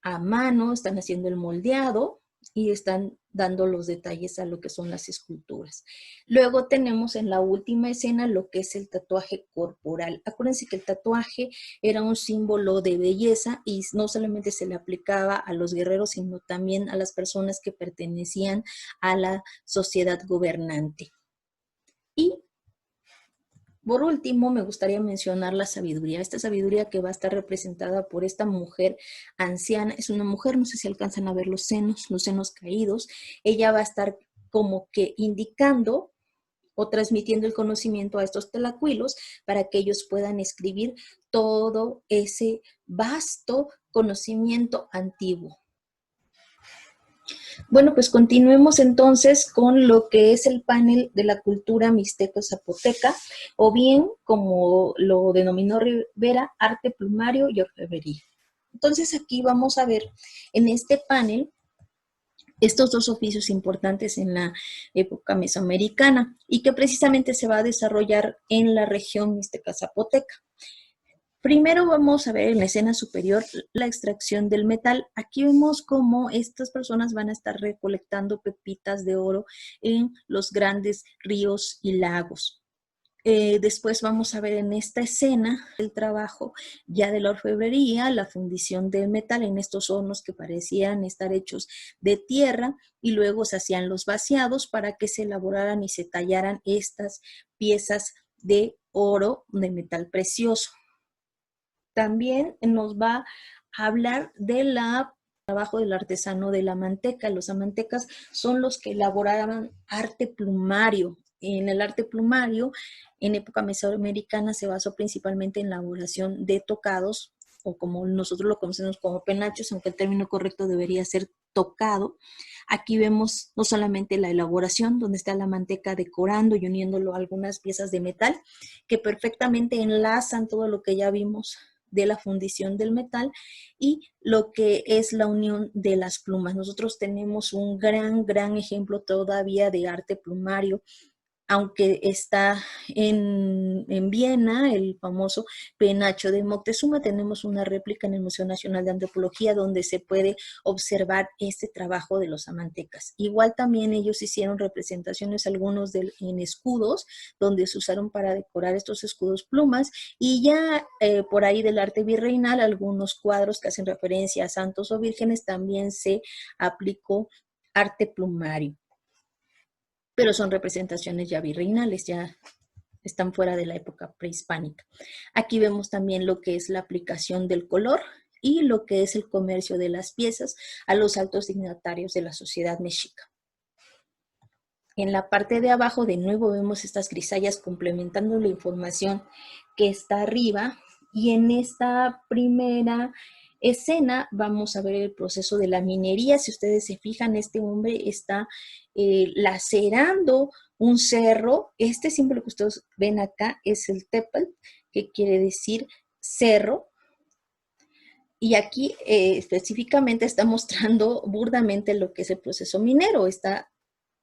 a mano, están haciendo el moldeado y están dando los detalles a lo que son las esculturas. Luego tenemos en la última escena lo que es el tatuaje corporal. Acuérdense que el tatuaje era un símbolo de belleza y no solamente se le aplicaba a los guerreros, sino también a las personas que pertenecían a la sociedad gobernante. Y por último, me gustaría mencionar la sabiduría. Esta sabiduría que va a estar representada por esta mujer anciana. Es una mujer, no sé si alcanzan a ver los senos caídos. Ella va a estar como que indicando o transmitiendo el conocimiento a estos tlacuilos para que ellos puedan escribir todo ese vasto conocimiento antiguo. Bueno, pues continuemos entonces con lo que es el panel de la cultura mixteco-zapoteca, o bien, como lo denominó Rivera, arte plumario y orfebrería. Entonces aquí vamos a ver en este panel estos dos oficios importantes en la época mesoamericana y que precisamente se va a desarrollar en la región mixteca-zapoteca. Primero vamos a ver en la escena superior la extracción del metal. Aquí vemos cómo estas personas van a estar recolectando pepitas de oro en los grandes ríos y lagos. Después vamos a ver en esta escena el trabajo ya de la orfebrería, la fundición del metal en estos hornos que parecían estar hechos de tierra, y luego se hacían los vaciados para que se elaboraran y se tallaran estas piezas de oro, de metal precioso. También nos va a hablar del trabajo del artesano de la manteca. Los amantecas son los que elaboraban arte plumario. En el arte plumario, en época mesoamericana, se basó principalmente en la elaboración de tocados, o como nosotros lo conocemos como penachos, aunque el término correcto debería ser tocado. Aquí vemos no solamente la elaboración, donde está la manteca decorando y uniéndolo a algunas piezas de metal, que perfectamente enlazan todo lo que ya vimos de la fundición del metal y lo que es la unión de las plumas. Nosotros tenemos un gran ejemplo todavía de arte plumario, aunque está en Viena, el famoso penacho de Moctezuma. Tenemos una réplica en el Museo Nacional de Antropología donde se puede observar este trabajo de los amantecas. Igual también ellos hicieron representaciones, algunos en escudos, donde se usaron para decorar estos escudos plumas, y ya por ahí del arte virreinal, algunos cuadros que hacen referencia a santos o vírgenes, también se aplicó arte plumario. Pero son representaciones ya virreinales, ya están fuera de la época prehispánica. Aquí vemos también lo que es la aplicación del color y lo que es el comercio de las piezas a los altos dignatarios de la sociedad mexica. En la parte de abajo, de nuevo, vemos estas grisallas complementando la información que está arriba, y en esta primera escena vamos a ver el proceso de la minería. Si ustedes se fijan, este hombre está lacerando un cerro. Este símbolo que ustedes ven acá es el tepal, que quiere decir cerro. Y aquí específicamente está mostrando burdamente lo que es el proceso minero. Está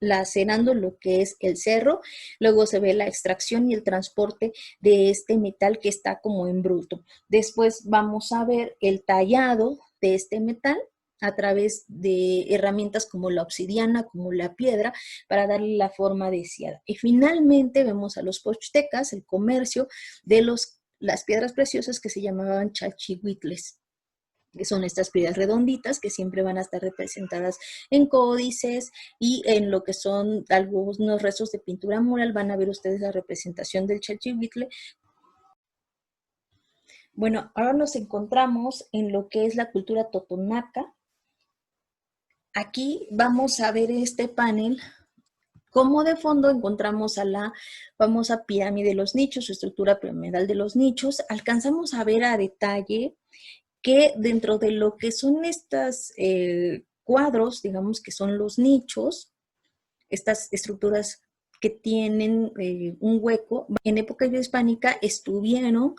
lacerando lo que es el cerro, luego se ve la extracción y el transporte de este metal que está como en bruto. Después vamos a ver el tallado de este metal, a través de herramientas como la obsidiana, como la piedra, para darle la forma deseada. Y finalmente vemos a los pochtecas, el comercio de las piedras preciosas que se llamaban chalchihuitles, que son estas piedras redonditas que siempre van a estar representadas en códices y en lo que son algunos restos de pintura mural. Van a ver ustedes la representación del chalchihuitle. Bueno, ahora nos encontramos en lo que es la cultura totonaca. Aquí vamos a ver este panel. Como de fondo encontramos a la famosa pirámide de los nichos, su estructura piramidal de los nichos. Alcanzamos a ver a detalle que dentro de lo que son estos cuadros, digamos que son los nichos, estas estructuras que tienen un hueco, en época prehispánica estuvieron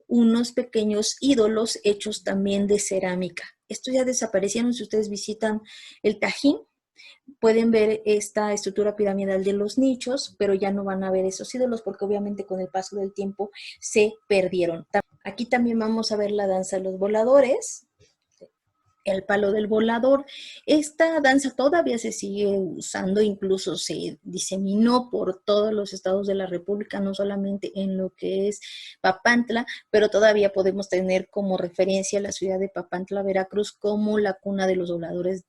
unos pequeños ídolos hechos también de cerámica. Estos ya desaparecieron. Si ustedes visitan el Tajín, pueden ver esta estructura piramidal de los nichos, pero ya no van a ver esos ídolos porque obviamente con el paso del tiempo se perdieron. Aquí también vamos a ver la danza de los voladores, el palo del volador. Esta danza todavía se sigue usando, incluso se diseminó por todos los estados de la República, no solamente en lo que es Papantla, pero todavía podemos tener como referencia la ciudad de Papantla, Veracruz, como la cuna de los voladores.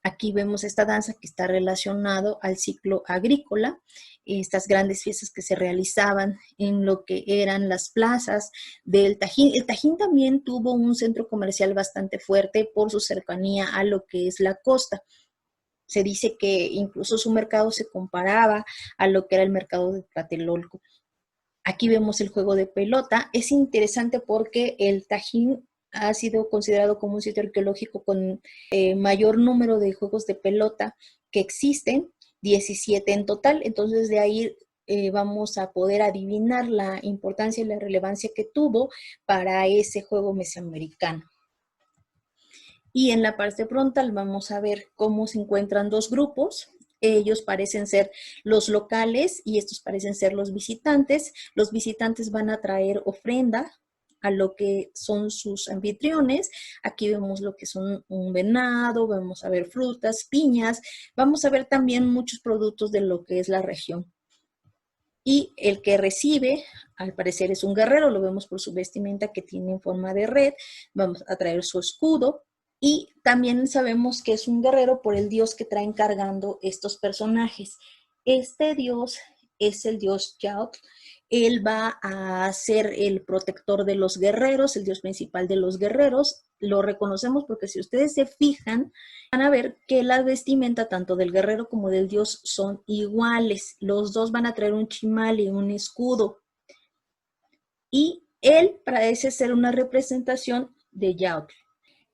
Aquí vemos esta danza que está relacionado al ciclo agrícola, estas grandes fiestas que se realizaban en lo que eran las plazas del Tajín. El Tajín también tuvo un centro comercial bastante fuerte por su cercanía a lo que es la costa. Se dice que incluso su mercado se comparaba a lo que era el mercado de Tlatelolco. Aquí vemos el juego de pelota. Es interesante porque el Tajín ha sido considerado como un sitio arqueológico con mayor número de juegos de pelota que existen, 17 en total. Entonces de ahí vamos a poder adivinar la importancia y la relevancia que tuvo para ese juego mesoamericano. Y en la parte frontal vamos a ver cómo se encuentran dos grupos. Ellos parecen ser los locales y estos parecen ser los visitantes. Los visitantes van a traer ofrenda a lo que son sus anfitriones. Aquí vemos lo que son un venado, vamos a ver frutas, piñas, vamos a ver también muchos productos de lo que es la región. Y el que recibe, al parecer es un guerrero, lo vemos por su vestimenta que tiene en forma de red. Vamos a traer su escudo. Y también sabemos que es un guerrero por el dios que traen cargando estos personajes. Este dios es el dios Yautl. Él va a ser el protector de los guerreros, el dios principal de los guerreros. Lo reconocemos porque si ustedes se fijan, van a ver que la vestimenta tanto del guerrero como del dios son iguales. Los dos van a traer un chimal y un escudo. Y él parece ser una representación de Yautl.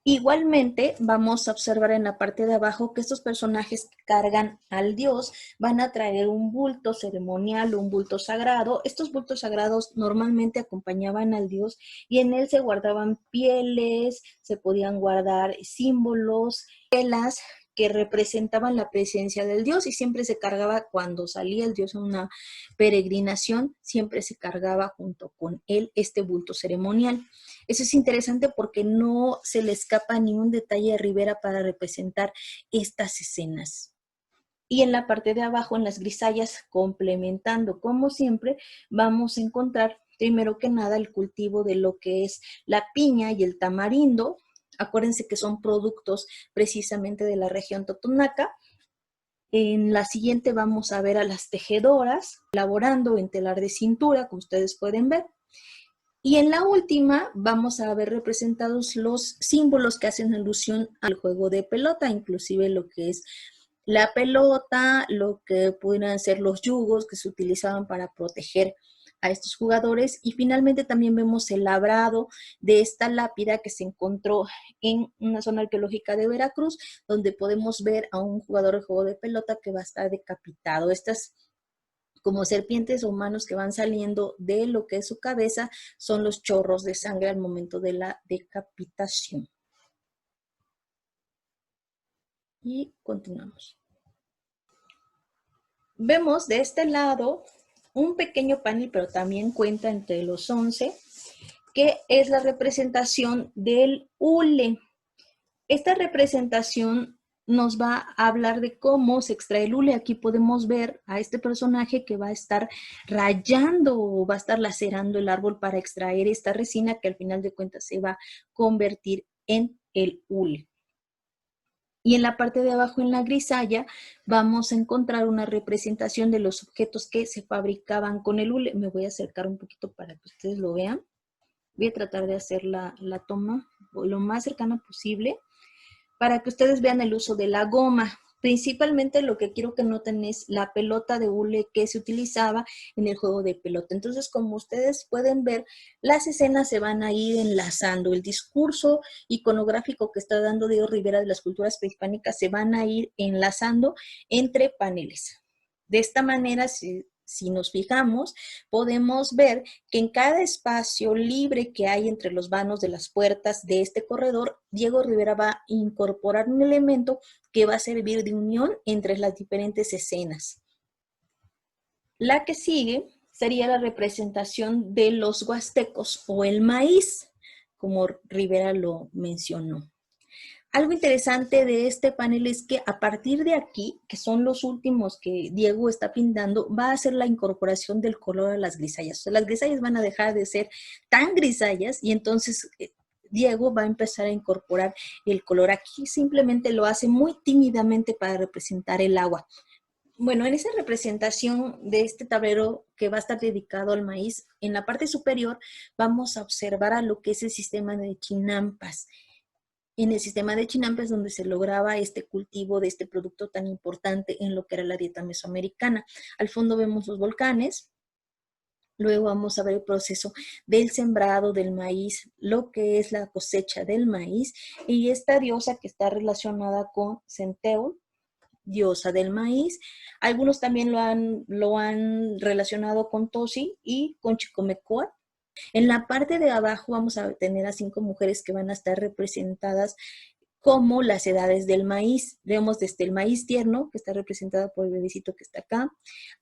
Igualmente, vamos a observar en la parte de abajo que estos personajes que cargan al dios van a traer un bulto ceremonial, un bulto sagrado. Estos bultos sagrados normalmente acompañaban al dios y en él se guardaban pieles, se podían guardar símbolos, telas que representaban la presencia del dios y siempre se cargaba cuando salía el dios en una peregrinación, siempre se cargaba junto con él este bulto ceremonial. Eso es interesante porque no se le escapa ni un detalle a Rivera para representar estas escenas. Y en la parte de abajo, en las grisallas, complementando como siempre, vamos a encontrar primero que nada el cultivo de lo que es la piña y el tamarindo. Acuérdense que son productos precisamente de la región totonaca. En la siguiente vamos a ver a las tejedoras elaborando en telar de cintura, como ustedes pueden ver. Y en la última vamos a ver representados los símbolos que hacen alusión al juego de pelota, inclusive lo que es la pelota, lo que pudieran ser los yugos que se utilizaban para proteger a estos jugadores. Y finalmente también vemos el labrado de esta lápida que se encontró en una zona arqueológica de Veracruz, donde podemos ver a un jugador de juego de pelota que va a estar decapitado. Estas como serpientes o manos que van saliendo de lo que es su cabeza, son los chorros de sangre al momento de la decapitación. Y continuamos. Vemos de este lado un pequeño panel, pero también cuenta entre los 11, que es la representación del hule. Esta representación nos va a hablar de cómo se extrae el hule. Aquí podemos ver a este personaje que va a estar rayando o va a estar lacerando el árbol para extraer esta resina que al final de cuentas se va a convertir en el hule. Y en la parte de abajo, en la grisalla, vamos a encontrar una representación de los objetos que se fabricaban con el hule. Me voy a acercar un poquito para que ustedes lo vean. Voy a tratar de hacer la toma lo más cercana posible para que ustedes vean el uso de la goma. Principalmente lo que quiero que noten es la pelota de hule que se utilizaba en el juego de pelota. Entonces, como ustedes pueden ver, las escenas se van a ir enlazando. El discurso iconográfico que está dando Diego Rivera de las culturas prehispánicas se van a ir enlazando entre paneles. De esta manera, si nos fijamos, podemos ver que en cada espacio libre que hay entre los vanos de las puertas de este corredor, Diego Rivera va a incorporar un elemento que va a servir de unión entre las diferentes escenas. La que sigue sería la representación de los huastecos o el maíz, como Rivera lo mencionó. Algo interesante de este panel es que a partir de aquí, que son los últimos que Diego está pintando, va a hacer la incorporación del color a las grisallas. O sea, las grisallas van a dejar de ser tan grisallas y entonces Diego va a empezar a incorporar el color. Aquí simplemente lo hace muy tímidamente para representar el agua. Bueno, en esa representación de este tablero que va a estar dedicado al maíz, en la parte superior vamos a observar a lo que es el sistema de chinampas. En el sistema de Chinampas donde se lograba este cultivo de este producto tan importante en lo que era la dieta mesoamericana. Al fondo vemos los volcanes, luego vamos a ver el proceso del sembrado del maíz, lo que es la cosecha del maíz, y esta diosa que está relacionada con Centeul, diosa del maíz. Algunos también lo han relacionado con Tosi y con Chicomecoatl. En la parte de abajo vamos a tener a 5 mujeres que van a estar representadas como las edades del maíz. Vemos desde el maíz tierno, que está representado por el bebecito que está acá,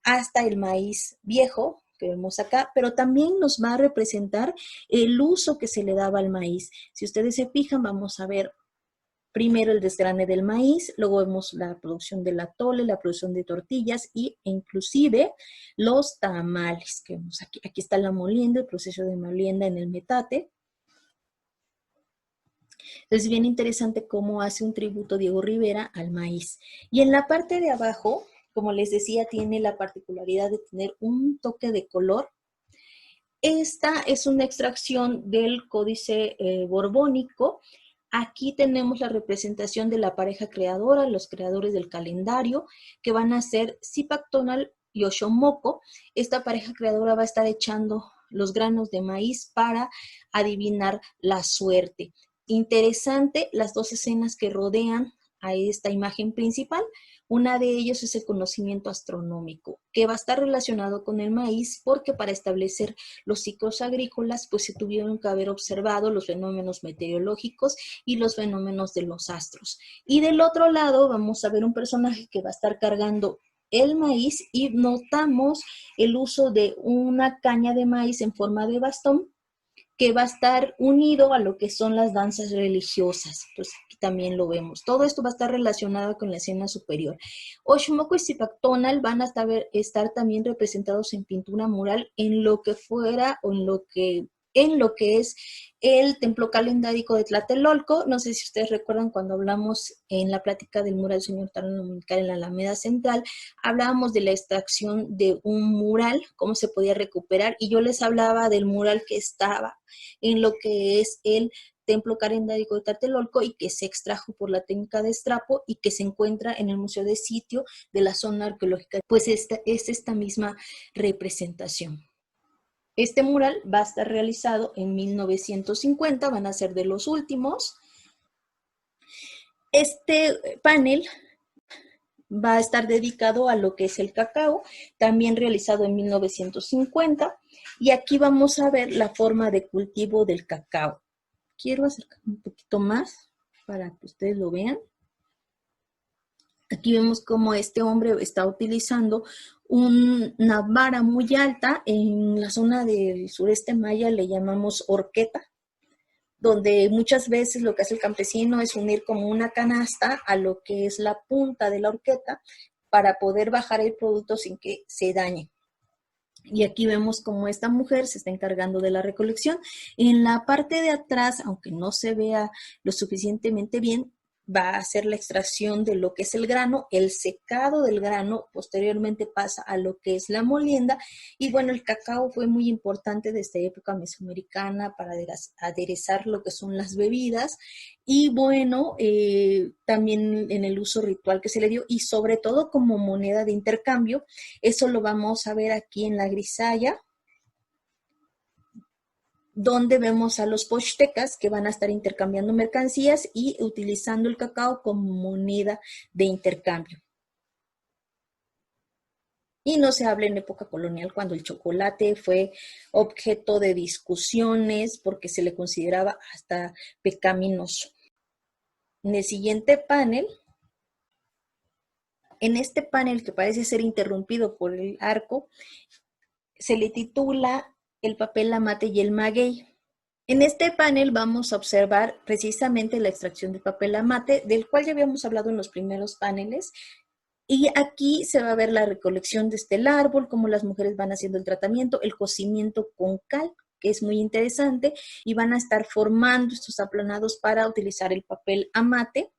hasta el maíz viejo, que vemos acá, pero también nos va a representar el uso que se le daba al maíz. Si ustedes se fijan, vamos a ver primero el desgrane del maíz, luego vemos la producción del atole, la producción de tortillas e inclusive los tamales que vemos aquí. Aquí está la molienda, el proceso de molienda en el metate. Es bien interesante cómo hace un tributo Diego Rivera al maíz. Y en la parte de abajo, como les decía, tiene la particularidad de tener un toque de color. Esta es una extracción del Códice Borbónico. Aquí tenemos la representación de la pareja creadora, los creadores del calendario, que van a ser Zipac Tonal y Oxomoco. Esta pareja creadora va a estar echando los granos de maíz para adivinar la suerte. Interesante las dos escenas que rodean a esta imagen principal. Una de ellos es el conocimiento astronómico, que va a estar relacionado con el maíz, porque para establecer los ciclos agrícolas, pues se tuvieron que haber observado los fenómenos meteorológicos y los fenómenos de los astros. Y del otro lado vamos a ver un personaje que va a estar cargando el maíz y notamos el uso de una caña de maíz en forma de bastón que va a estar unido a lo que son las danzas religiosas. Entonces aquí también lo vemos. Todo esto va a estar relacionado con la escena superior. Oxomoco y Zipac Tonal van a estar también representados en pintura mural en lo que fuera o en lo que es el templo calendárico de Tlatelolco. No sé si ustedes recuerdan cuando hablamos en la plática del mural Señor Tarno Dominical en la Alameda Central, hablábamos de la extracción de un mural, cómo se podía recuperar, y yo les hablaba del mural que estaba en lo que es el templo calendárico de Tlatelolco y que se extrajo por la técnica de estrapo y que se encuentra en el Museo de Sitio de la zona arqueológica. Pues es esta misma representación. Este mural va a estar realizado en 1950, van a ser de los últimos. Este panel va a estar dedicado a lo que es el cacao, también realizado en 1950. Y aquí vamos a ver la forma de cultivo del cacao. Quiero acercarme un poquito más para que ustedes lo vean. Aquí vemos cómo este hombre está utilizando una vara muy alta. En la zona del sureste maya le llamamos horqueta, donde muchas veces lo que hace el campesino es unir como una canasta a lo que es la punta de la horqueta para poder bajar el producto sin que se dañe. Y aquí vemos cómo esta mujer se está encargando de la recolección. En la parte de atrás, aunque no se vea lo suficientemente bien, va a hacer la extracción de lo que es el grano, el secado del grano, posteriormente pasa a lo que es la molienda. Y bueno, el cacao fue muy importante desde época mesoamericana para aderezar lo que son las bebidas. Y bueno, también en el uso ritual que se le dio y sobre todo como moneda de intercambio. Eso lo vamos a ver aquí en la grisalla, donde vemos a los pochtecas que van a estar intercambiando mercancías y utilizando el cacao como moneda de intercambio. Y no se habla en época colonial cuando el chocolate fue objeto de discusiones porque se le consideraba hasta pecaminoso. En el siguiente panel, en este panel que parece ser interrumpido por el arco, se le titula El papel, la mate y el maguey. En este panel vamos a observar precisamente la extracción de papel amate, del cual ya habíamos hablado en los primeros paneles. Y aquí se va a ver la recolección desde el árbol, cómo las mujeres van haciendo el tratamiento, el cocimiento con cal, que es muy interesante, y van a estar formando estos aplanados para utilizar el papel amate,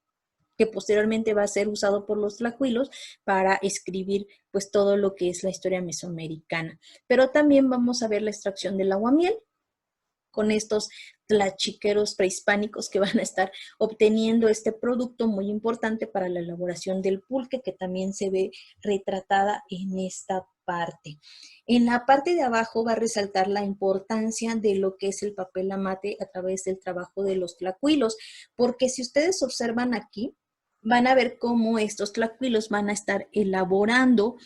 que posteriormente va a ser usado por los tlacuilos para escribir pues todo lo que es la historia mesoamericana. Pero también vamos a ver la extracción del aguamiel, con estos tlachiqueros prehispánicos que van a estar obteniendo este producto muy importante para la elaboración del pulque, que también se ve retratada en esta parte. En la parte de abajo va a resaltar la importancia de lo que es el papel amate a través del trabajo de los tlacuilos, porque si ustedes observan aquí, van a ver cómo estos tlacuilos van a estar elaborando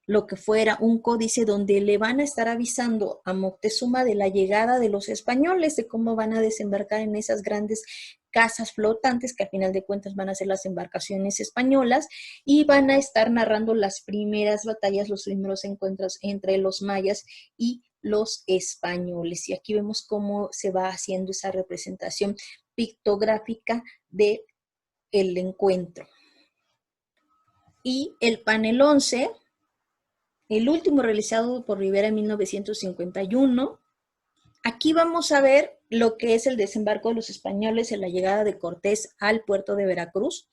lo que fuera un códice donde le van a estar avisando a Moctezuma de la llegada de los españoles, de cómo van a desembarcar en esas grandes casas flotantes que a final de cuentas van a ser las embarcaciones españolas, y van a estar narrando las primeras batallas, los primeros encuentros entre los mayas y los españoles. Y aquí vemos cómo se va haciendo esa representación pictográfica de el encuentro. Y el panel 11, el último realizado por Rivera en 1951. Aquí vamos a ver lo que es el desembarco de los españoles en la llegada de Cortés al puerto de Veracruz.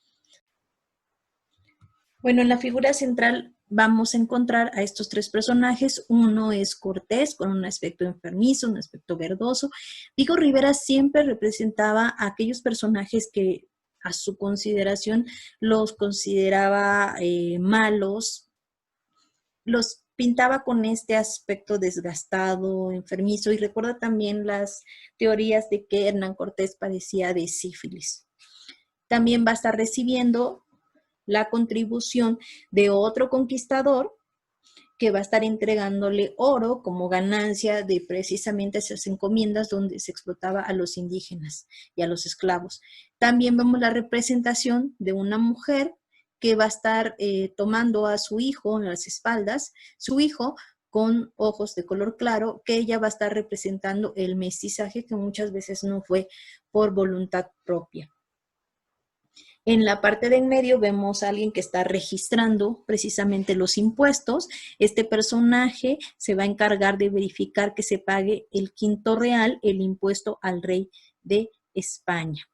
Bueno, en la figura central vamos a encontrar a estos tres personajes. Uno es Cortés, con un aspecto enfermizo, un aspecto verdoso. Vigo Rivera siempre representaba a aquellos personajes que a su consideración los consideraba malos, los pintaba con este aspecto desgastado, enfermizo, y recuerda también las teorías de que Hernán Cortés padecía de sífilis. También va a estar recibiendo la contribución de otro conquistador que va a estar entregándole oro como ganancia de precisamente esas encomiendas donde se explotaba a los indígenas y a los esclavos. También vemos la representación de una mujer que va a estar tomando a su hijo en las espaldas, su hijo con ojos de color claro, que ella va a estar representando el mestizaje que muchas veces no fue por voluntad propia. En la parte de en medio vemos a alguien que está registrando precisamente los impuestos. Este personaje se va a encargar de verificar que se pague el quinto real, el impuesto al rey de España.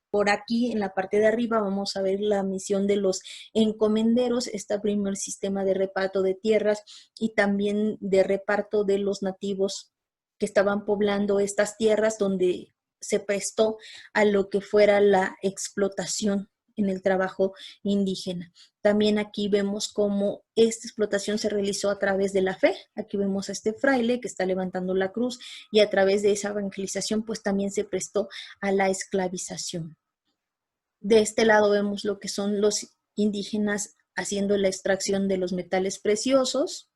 Por aquí, en la parte de arriba, vamos a ver la misión de los encomenderos, este primer sistema de reparto de tierras y también de reparto de los nativos que estaban poblando estas tierras, donde se prestó a lo que fuera la explotación en el trabajo indígena. También aquí vemos cómo esta explotación se realizó a través de la fe. Aquí vemos a este fraile que está levantando la cruz, y a través de esa evangelización pues también se prestó a la esclavización. De este lado vemos lo que son los indígenas haciendo la extracción de los metales preciosos,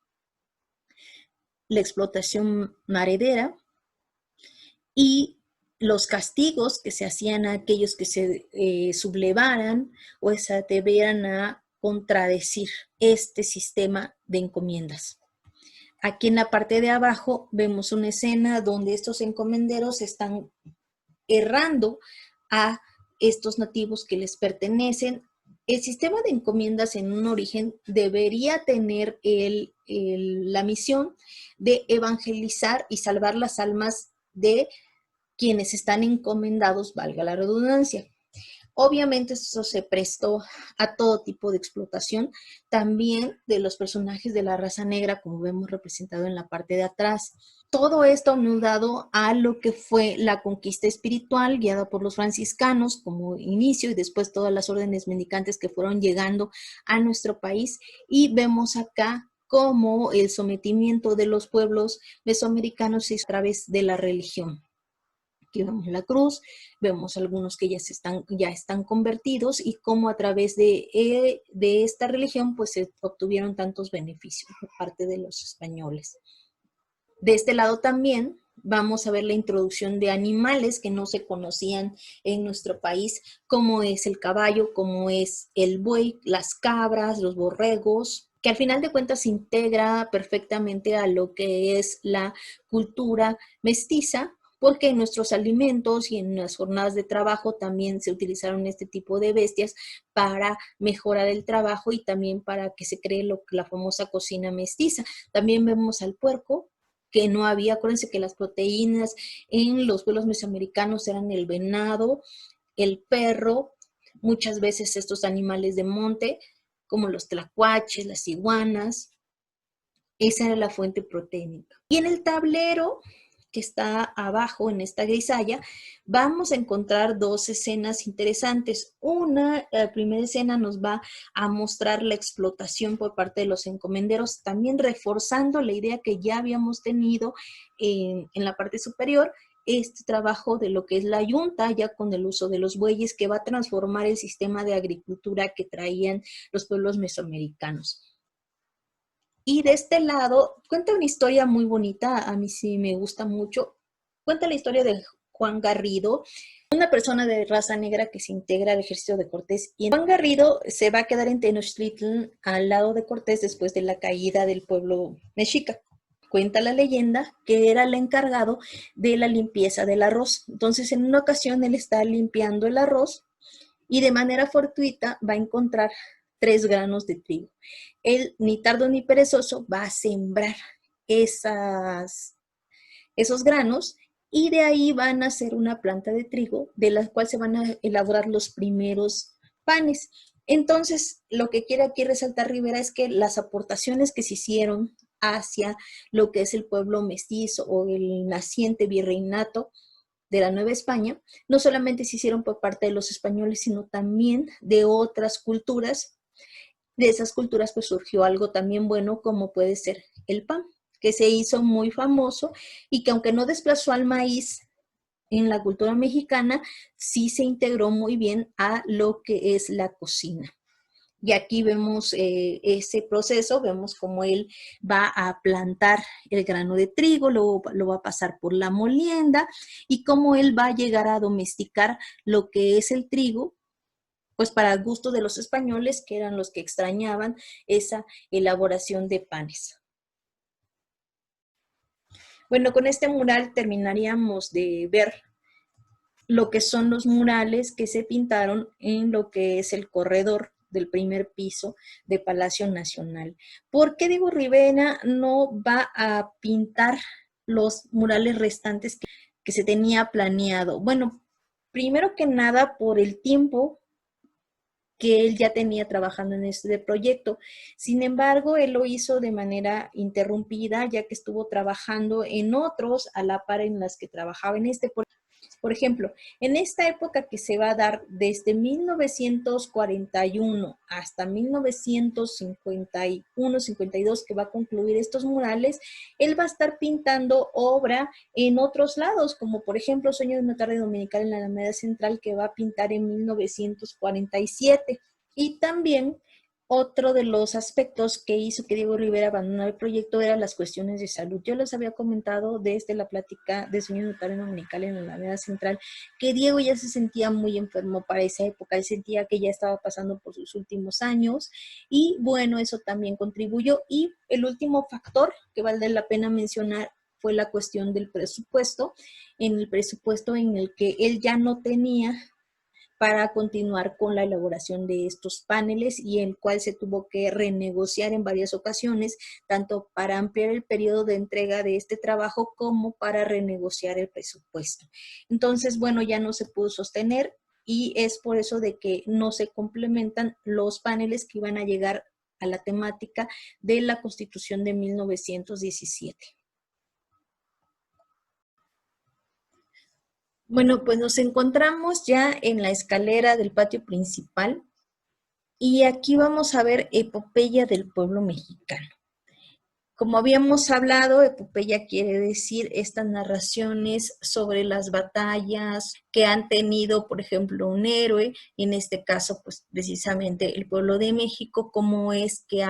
la explotación maderera y los castigos que se hacían a aquellos que se sublevaran o se atrevieran a contradecir este sistema de encomiendas. Aquí en la parte de abajo vemos una escena donde estos encomenderos están errando a estos nativos que les pertenecen. El sistema de encomiendas en un origen debería tener la misión de evangelizar y salvar las almas de quienes están encomendados, valga la redundancia. Obviamente eso se prestó a todo tipo de explotación, también de los personajes de la raza negra, como vemos representado en la parte de atrás. Todo esto unidado a lo que fue la conquista espiritual guiada por los franciscanos como inicio y después todas las órdenes mendicantes que fueron llegando a nuestro país. Y vemos acá cómo el sometimiento de los pueblos mesoamericanos se hizo a través de la religión. Aquí vemos la cruz, vemos algunos que ya están convertidos y cómo a través de esta religión pues se obtuvieron tantos beneficios por parte de los españoles. De este lado también vamos a ver la introducción de animales que no se conocían en nuestro país, como es el caballo, como es el buey, las cabras, los borregos, que al final de cuentas se integra perfectamente a lo que es la cultura mestiza, porque en nuestros alimentos y en las jornadas de trabajo también se utilizaron este tipo de bestias para mejorar el trabajo y también para que se cree la famosa cocina mestiza. También vemos al puerco, que no había, acuérdense que las proteínas en los pueblos mesoamericanos eran el venado, el perro, muchas veces estos animales de monte, como los tlacuaches, las iguanas, esa era la fuente proteínica. Y en el tablero que está abajo en esta grisalla, vamos a encontrar dos escenas interesantes. La primera escena nos va a mostrar la explotación por parte de los encomenderos, también reforzando la idea que ya habíamos tenido en la parte superior, este trabajo de lo que es la yunta, ya con el uso de los bueyes, que va a transformar el sistema de agricultura que traían los pueblos mesoamericanos. Y de este lado, cuenta una historia muy bonita, a mí sí me gusta mucho. Cuenta la historia de Juan Garrido, una persona de raza negra que se integra al ejército de Cortés. Y Juan Garrido se va a quedar en Tenochtitlan al lado de Cortés después de la caída del pueblo mexica. Cuenta la leyenda que era el encargado de la limpieza del arroz. Entonces, en una ocasión, él está limpiando el arroz y de manera fortuita va a encontrar 3 granos de trigo. Él, ni tardo ni perezoso, va a sembrar esos granos y de ahí van a hacer una planta de trigo de la cual se van a elaborar los primeros panes. Entonces, lo que quiere aquí resaltar Rivera es que las aportaciones que se hicieron hacia lo que es el pueblo mestizo o el naciente virreinato de la Nueva España, no solamente se hicieron por parte de los españoles, sino también de otras culturas. De esas culturas pues surgió algo también bueno como puede ser el pan, que se hizo muy famoso y que aunque no desplazó al maíz en la cultura mexicana, sí se integró muy bien a lo que es la cocina. Y aquí vemos ese proceso, vemos cómo él va a plantar el grano de trigo, luego lo va a pasar por la molienda y cómo él va a llegar a domesticar lo que es el trigo, pues para el gusto de los españoles, que eran los que extrañaban esa elaboración de panes. Bueno, con este mural terminaríamos de ver lo que son los murales que se pintaron en lo que es el corredor del primer piso de Palacio Nacional. ¿Por qué Diego Rivera no va a pintar los murales restantes que se tenía planeado? Bueno, primero que nada por el tiempo que él ya tenía trabajando en este proyecto. Sin embargo, él lo hizo de manera interrumpida, ya que estuvo trabajando en otros a la par en las que trabajaba en este. Por ejemplo, en esta época que se va a dar desde 1941 hasta 1951-52, que va a concluir estos murales, él va a estar pintando obra en otros lados, como por ejemplo Sueño de una tarde dominical en la Alameda Central, que va a pintar en 1947. Y también otro de los aspectos que hizo que Diego Rivera abandonara el proyecto eran las cuestiones de salud. Yo les había comentado desde la plática de Sueño de una tarde dominical en la Alameda Central que Diego ya se sentía muy enfermo para esa época, él sentía que ya estaba pasando por sus últimos años y bueno, eso también contribuyó. Y el último factor que vale la pena mencionar fue la cuestión del presupuesto, en el presupuesto en el que él ya no tenía para continuar con la elaboración de estos paneles y el cual se tuvo que renegociar en varias ocasiones, tanto para ampliar el periodo de entrega de este trabajo como para renegociar el presupuesto. Entonces, bueno, ya no se pudo sostener y es por eso de que no se complementan los paneles que iban a llegar a la temática de la Constitución de 1917. Bueno, pues nos encontramos ya en la escalera del patio principal y aquí vamos a ver Epopeya del Pueblo Mexicano. Como habíamos hablado, epopeya quiere decir estas narraciones sobre las batallas que han tenido, por ejemplo, un héroe, y en este caso, pues precisamente el pueblo de México, cómo es que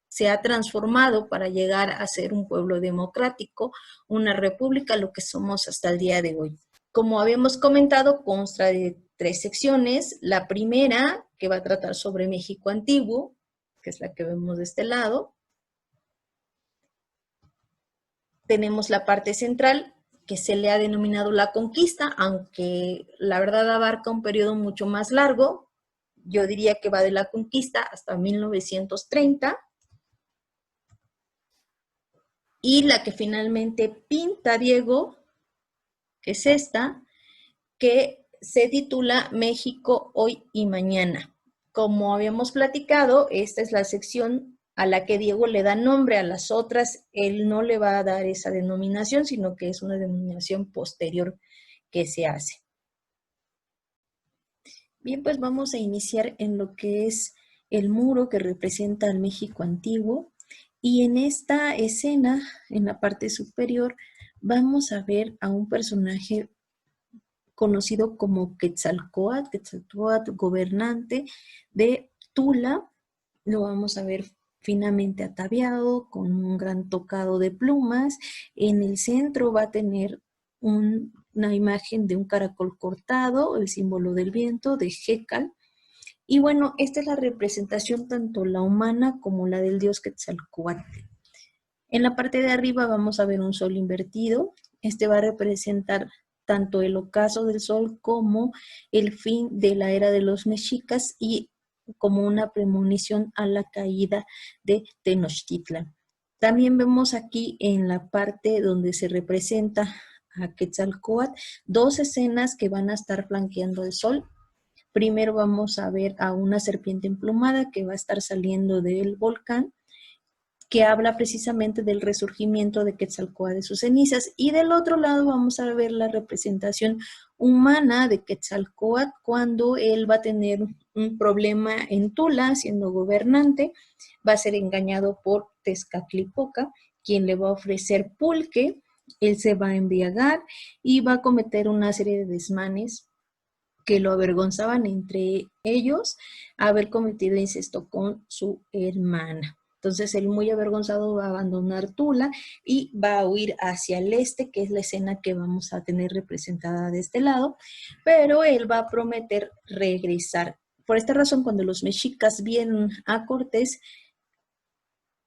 se ha transformado para llegar a ser un pueblo democrático, una república, lo que somos hasta el día de hoy. Como habíamos comentado, consta de 3 secciones. La primera, que va a tratar sobre México antiguo, que es la que vemos de este lado. Tenemos la parte central, que se le ha denominado la conquista, aunque la verdad abarca un periodo mucho más largo. Yo diría que va de la conquista hasta 1930. Y la que finalmente pinta Diego, que es esta, que se titula México hoy y mañana. Como habíamos platicado, esta es la sección a la que Diego le da nombre. A las otras él no le va a dar esa denominación, sino que es una denominación posterior que se hace. Bien, pues vamos a iniciar en lo que es el muro que representa al México antiguo. Y en esta escena, en la parte superior, vamos a ver a un personaje conocido como Quetzalcóatl, gobernante de Tula. Lo vamos a ver finamente ataviado, con un gran tocado de plumas. En el centro va a tener una imagen de un caracol cortado, el símbolo del viento, de Hécal. Y bueno, esta es la representación tanto la humana como la del dios Quetzalcóatl. En la parte de arriba vamos a ver un sol invertido. Este va a representar tanto el ocaso del sol como el fin de la era de los mexicas y como una premonición a la caída de Tenochtitlan. También vemos aquí en la parte donde se representa a Quetzalcóatl 2 escenas que van a estar flanqueando el sol. Primero vamos a ver a una serpiente emplumada que va a estar saliendo del volcán, que habla precisamente del resurgimiento de Quetzalcóatl de sus cenizas. Y del otro lado vamos a ver la representación humana de Quetzalcóatl cuando él va a tener un problema en Tula, siendo gobernante. Va a ser engañado por Tezcatlipoca, quien le va a ofrecer pulque. Él se va a embriagar y va a cometer una serie de desmanes que lo avergonzaban, entre ellos haber cometido incesto con su hermana. Entonces él, muy avergonzado, va a abandonar Tula y va a huir hacia el este, que es la escena que vamos a tener representada de este lado, pero él va a prometer regresar. Por esta razón, cuando los mexicas vieron a Cortés,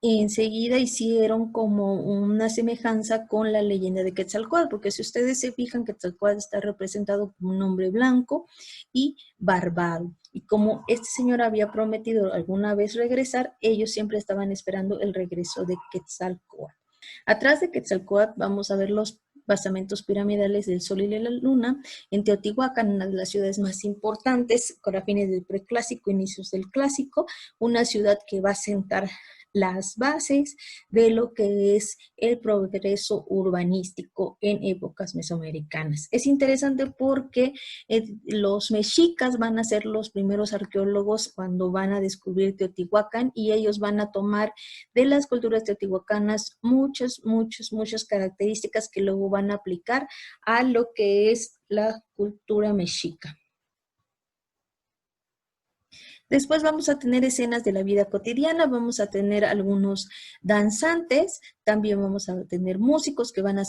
enseguida hicieron como una semejanza con la leyenda de Quetzalcóatl, porque si ustedes se fijan, Quetzalcóatl está representado como un hombre blanco y barbado. Y como este señor había prometido alguna vez regresar, ellos siempre estaban esperando el regreso de Quetzalcóatl. Atrás de Quetzalcóatl vamos a ver los basamentos piramidales del Sol y de la Luna en Teotihuacán, una de las ciudades más importantes con fines del preclásico, inicios del clásico, una ciudad que va a sentar las bases de lo que es el progreso urbanístico en épocas mesoamericanas. Es interesante porque los mexicas van a ser los primeros arqueólogos cuando van a descubrir Teotihuacán, y ellos van a tomar de las culturas teotihuacanas muchas características que luego van a aplicar a lo que es la cultura mexica. Después vamos a tener escenas de la vida cotidiana, vamos a tener algunos danzantes, también vamos a tener músicos que van a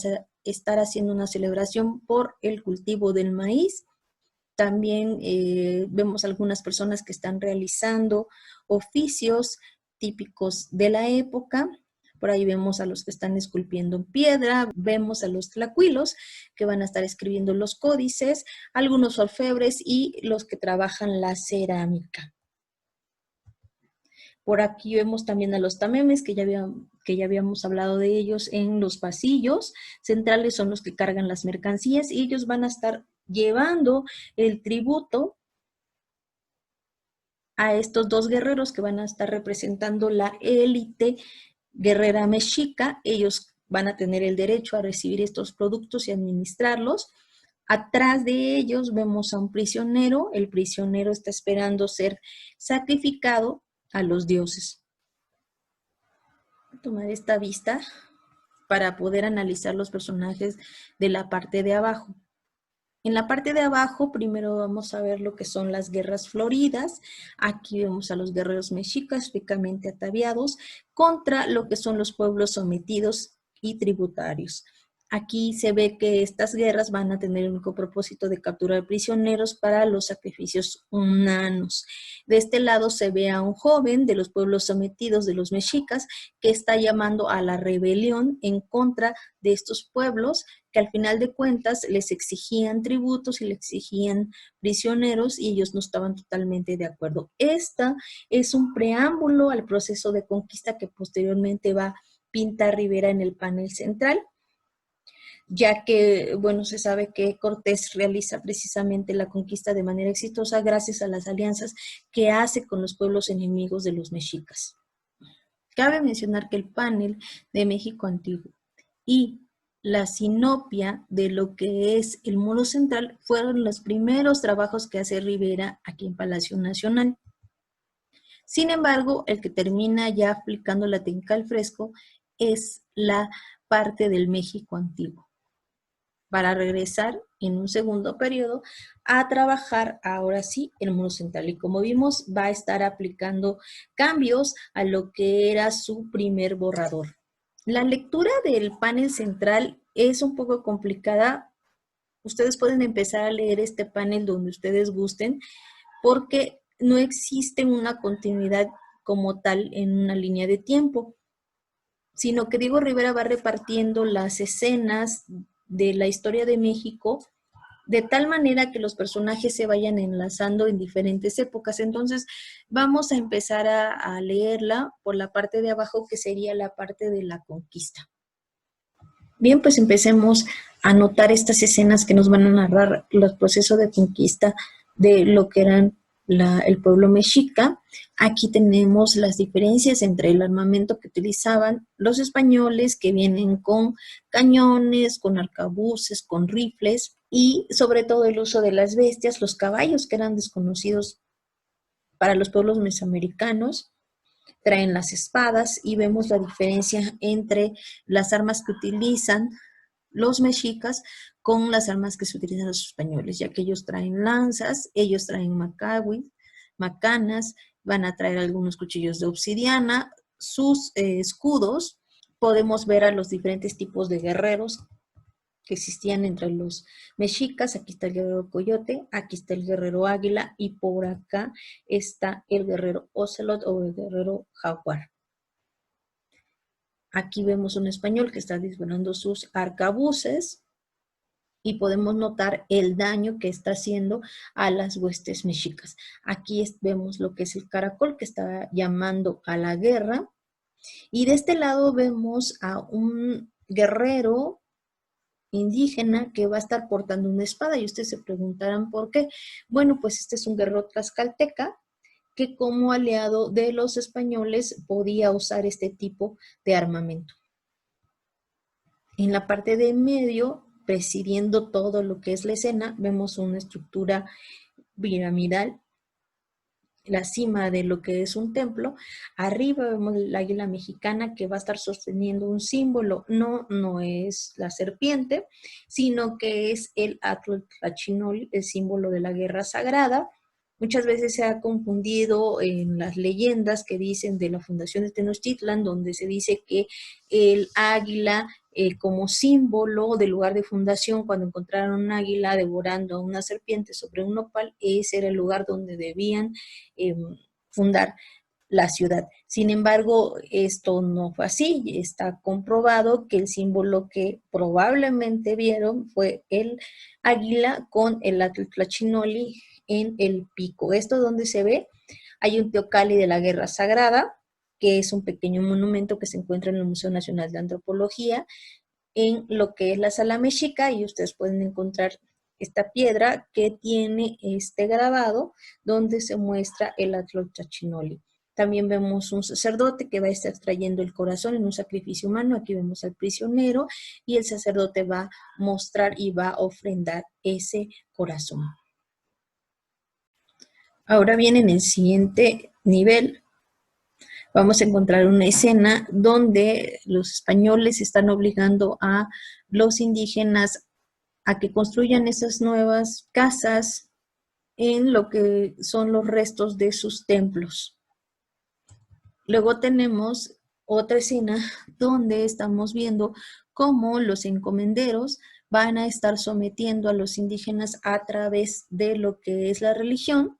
estar haciendo una celebración por el cultivo del maíz. También vemos algunas personas que están realizando oficios típicos de la época. Por ahí vemos a los que están esculpiendo en piedra, vemos a los tlacuilos que van a estar escribiendo los códices, algunos orfebres y los que trabajan la cerámica. Por aquí vemos también a los tamemes, que ya habíamos hablado de ellos en los pasillos centrales, son los que cargan las mercancías y ellos van a estar llevando el tributo a estos dos guerreros que van a estar representando la élite guerrera mexica. Ellos van a tener el derecho a recibir estos productos y administrarlos. Atrás de ellos vemos a un prisionero. El prisionero está esperando ser sacrificado a los dioses. Voy a tomar esta vista para poder analizar los personajes de la parte de abajo. En la parte de abajo, primero vamos a ver lo que son las guerras floridas. Aquí vemos a los guerreros mexicas ricamente ataviados contra lo que son los pueblos sometidos y tributarios. Aquí se ve que estas guerras van a tener el único propósito de capturar prisioneros para los sacrificios humanos. De este lado se ve a un joven de los pueblos sometidos de los mexicas que está llamando a la rebelión en contra de estos pueblos que al final de cuentas les exigían tributos y les exigían prisioneros y ellos no estaban totalmente de acuerdo. Esta es un preámbulo al proceso de conquista que posteriormente va a pintar Rivera en el panel central, ya que, bueno, se sabe que Cortés realiza precisamente la conquista de manera exitosa gracias a las alianzas que hace con los pueblos enemigos de los mexicas. Cabe mencionar que el panel de México Antiguo y la sinopia de lo que es el muro central fueron los primeros trabajos que hace Rivera aquí en Palacio Nacional. Sin embargo, el que termina ya aplicando la técnica al fresco es la parte del México Antiguo, para regresar en un segundo periodo a trabajar ahora sí el muro central. Y como vimos, va a estar aplicando cambios a lo que era su primer borrador. La lectura del panel central es un poco complicada. Ustedes pueden empezar a leer este panel donde ustedes gusten, porque no existe una continuidad como tal en una línea de tiempo, sino que Diego Rivera va repartiendo las escenas de la historia de México de tal manera que los personajes se vayan enlazando en diferentes épocas. Entonces, vamos a empezar a leerla por la parte de abajo, que sería la parte de la conquista. Bien, pues empecemos a notar estas escenas que nos van a narrar los procesos de conquista de lo que eran el pueblo mexica. Aquí tenemos las diferencias entre el armamento que utilizaban los españoles, que vienen con cañones, con arcabuces, con rifles, y sobre todo el uso de las bestias, los caballos que eran desconocidos para los pueblos mesoamericanos. Traen las espadas y vemos la diferencia entre las armas que utilizan los mexicas con las armas que se utilizan los españoles, ya que ellos traen lanzas, ellos traen macanas, van a traer algunos cuchillos de obsidiana, sus escudos. Podemos ver a los diferentes tipos de guerreros que existían entre los mexicas. Aquí está el guerrero coyote, aquí está el guerrero águila y por acá está el guerrero ocelot o el guerrero jaguar. Aquí vemos un español que está disparando sus arcabuces y podemos notar el daño que está haciendo a las huestes mexicas. Aquí vemos lo que es el caracol que está llamando a la guerra, y de este lado vemos a un guerrero indígena que va a estar portando una espada, y ustedes se preguntarán por qué. Bueno, pues este es un guerrero tlaxcalteca que como aliado de los españoles podía usar este tipo de armamento. En la parte de en medio, presidiendo todo lo que es la escena, vemos una estructura piramidal, la cima de lo que es un templo. Arriba vemos el águila mexicana que va a estar sosteniendo un símbolo. No es la serpiente, sino que es el Atl-Tlachinoli, el símbolo de la guerra sagrada. Muchas veces se ha confundido en las leyendas que dicen de la fundación de Tenochtitlan, donde se dice que el águila como símbolo del lugar de fundación, cuando encontraron un águila devorando a una serpiente sobre un nopal, ese era el lugar donde debían fundar la ciudad. Sin embargo, esto no fue así. Está comprobado que el símbolo que probablemente vieron fue el águila con el Tlachinoli en el pico. ¿Esto donde se ve? Hay un teocalli de la Guerra Sagrada, que es un pequeño monumento que se encuentra en el Museo Nacional de Antropología, en lo que es la Sala Mexica, y ustedes pueden encontrar esta piedra que tiene este grabado donde se muestra el Atlachachinoli. También vemos un sacerdote que va a estar extrayendo el corazón en un sacrificio humano. Aquí vemos al prisionero y el sacerdote va a mostrar y va a ofrendar ese corazón. Ahora bien, en el siguiente nivel vamos a encontrar una escena donde los españoles están obligando a los indígenas a que construyan esas nuevas casas en lo que son los restos de sus templos. Luego tenemos otra escena donde estamos viendo cómo los encomenderos van a estar sometiendo a los indígenas a través de lo que es la religión,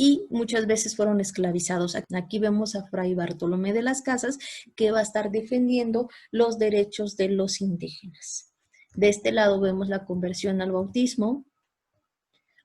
y muchas veces fueron esclavizados. Aquí vemos a Fray Bartolomé de las Casas, que va a estar defendiendo los derechos de los indígenas. De este lado vemos la conversión al bautismo.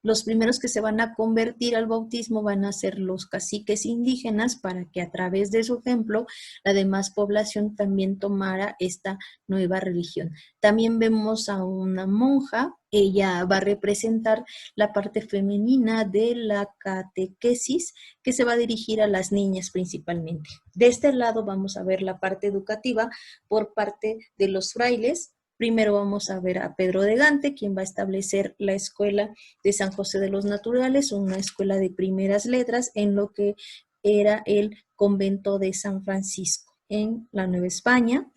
Los primeros que se van a convertir al bautismo van a ser los caciques indígenas, para que a través de su ejemplo la demás población también tomara esta nueva religión. También vemos a una monja. Ella va a representar la parte femenina de la catequesis, que se va a dirigir a las niñas principalmente. De este lado vamos a ver la parte educativa por parte de los frailes. Primero vamos a ver a Pedro de Gante, quien va a establecer la escuela de San José de los Naturales, una escuela de primeras letras en lo que era el convento de San Francisco en la Nueva España.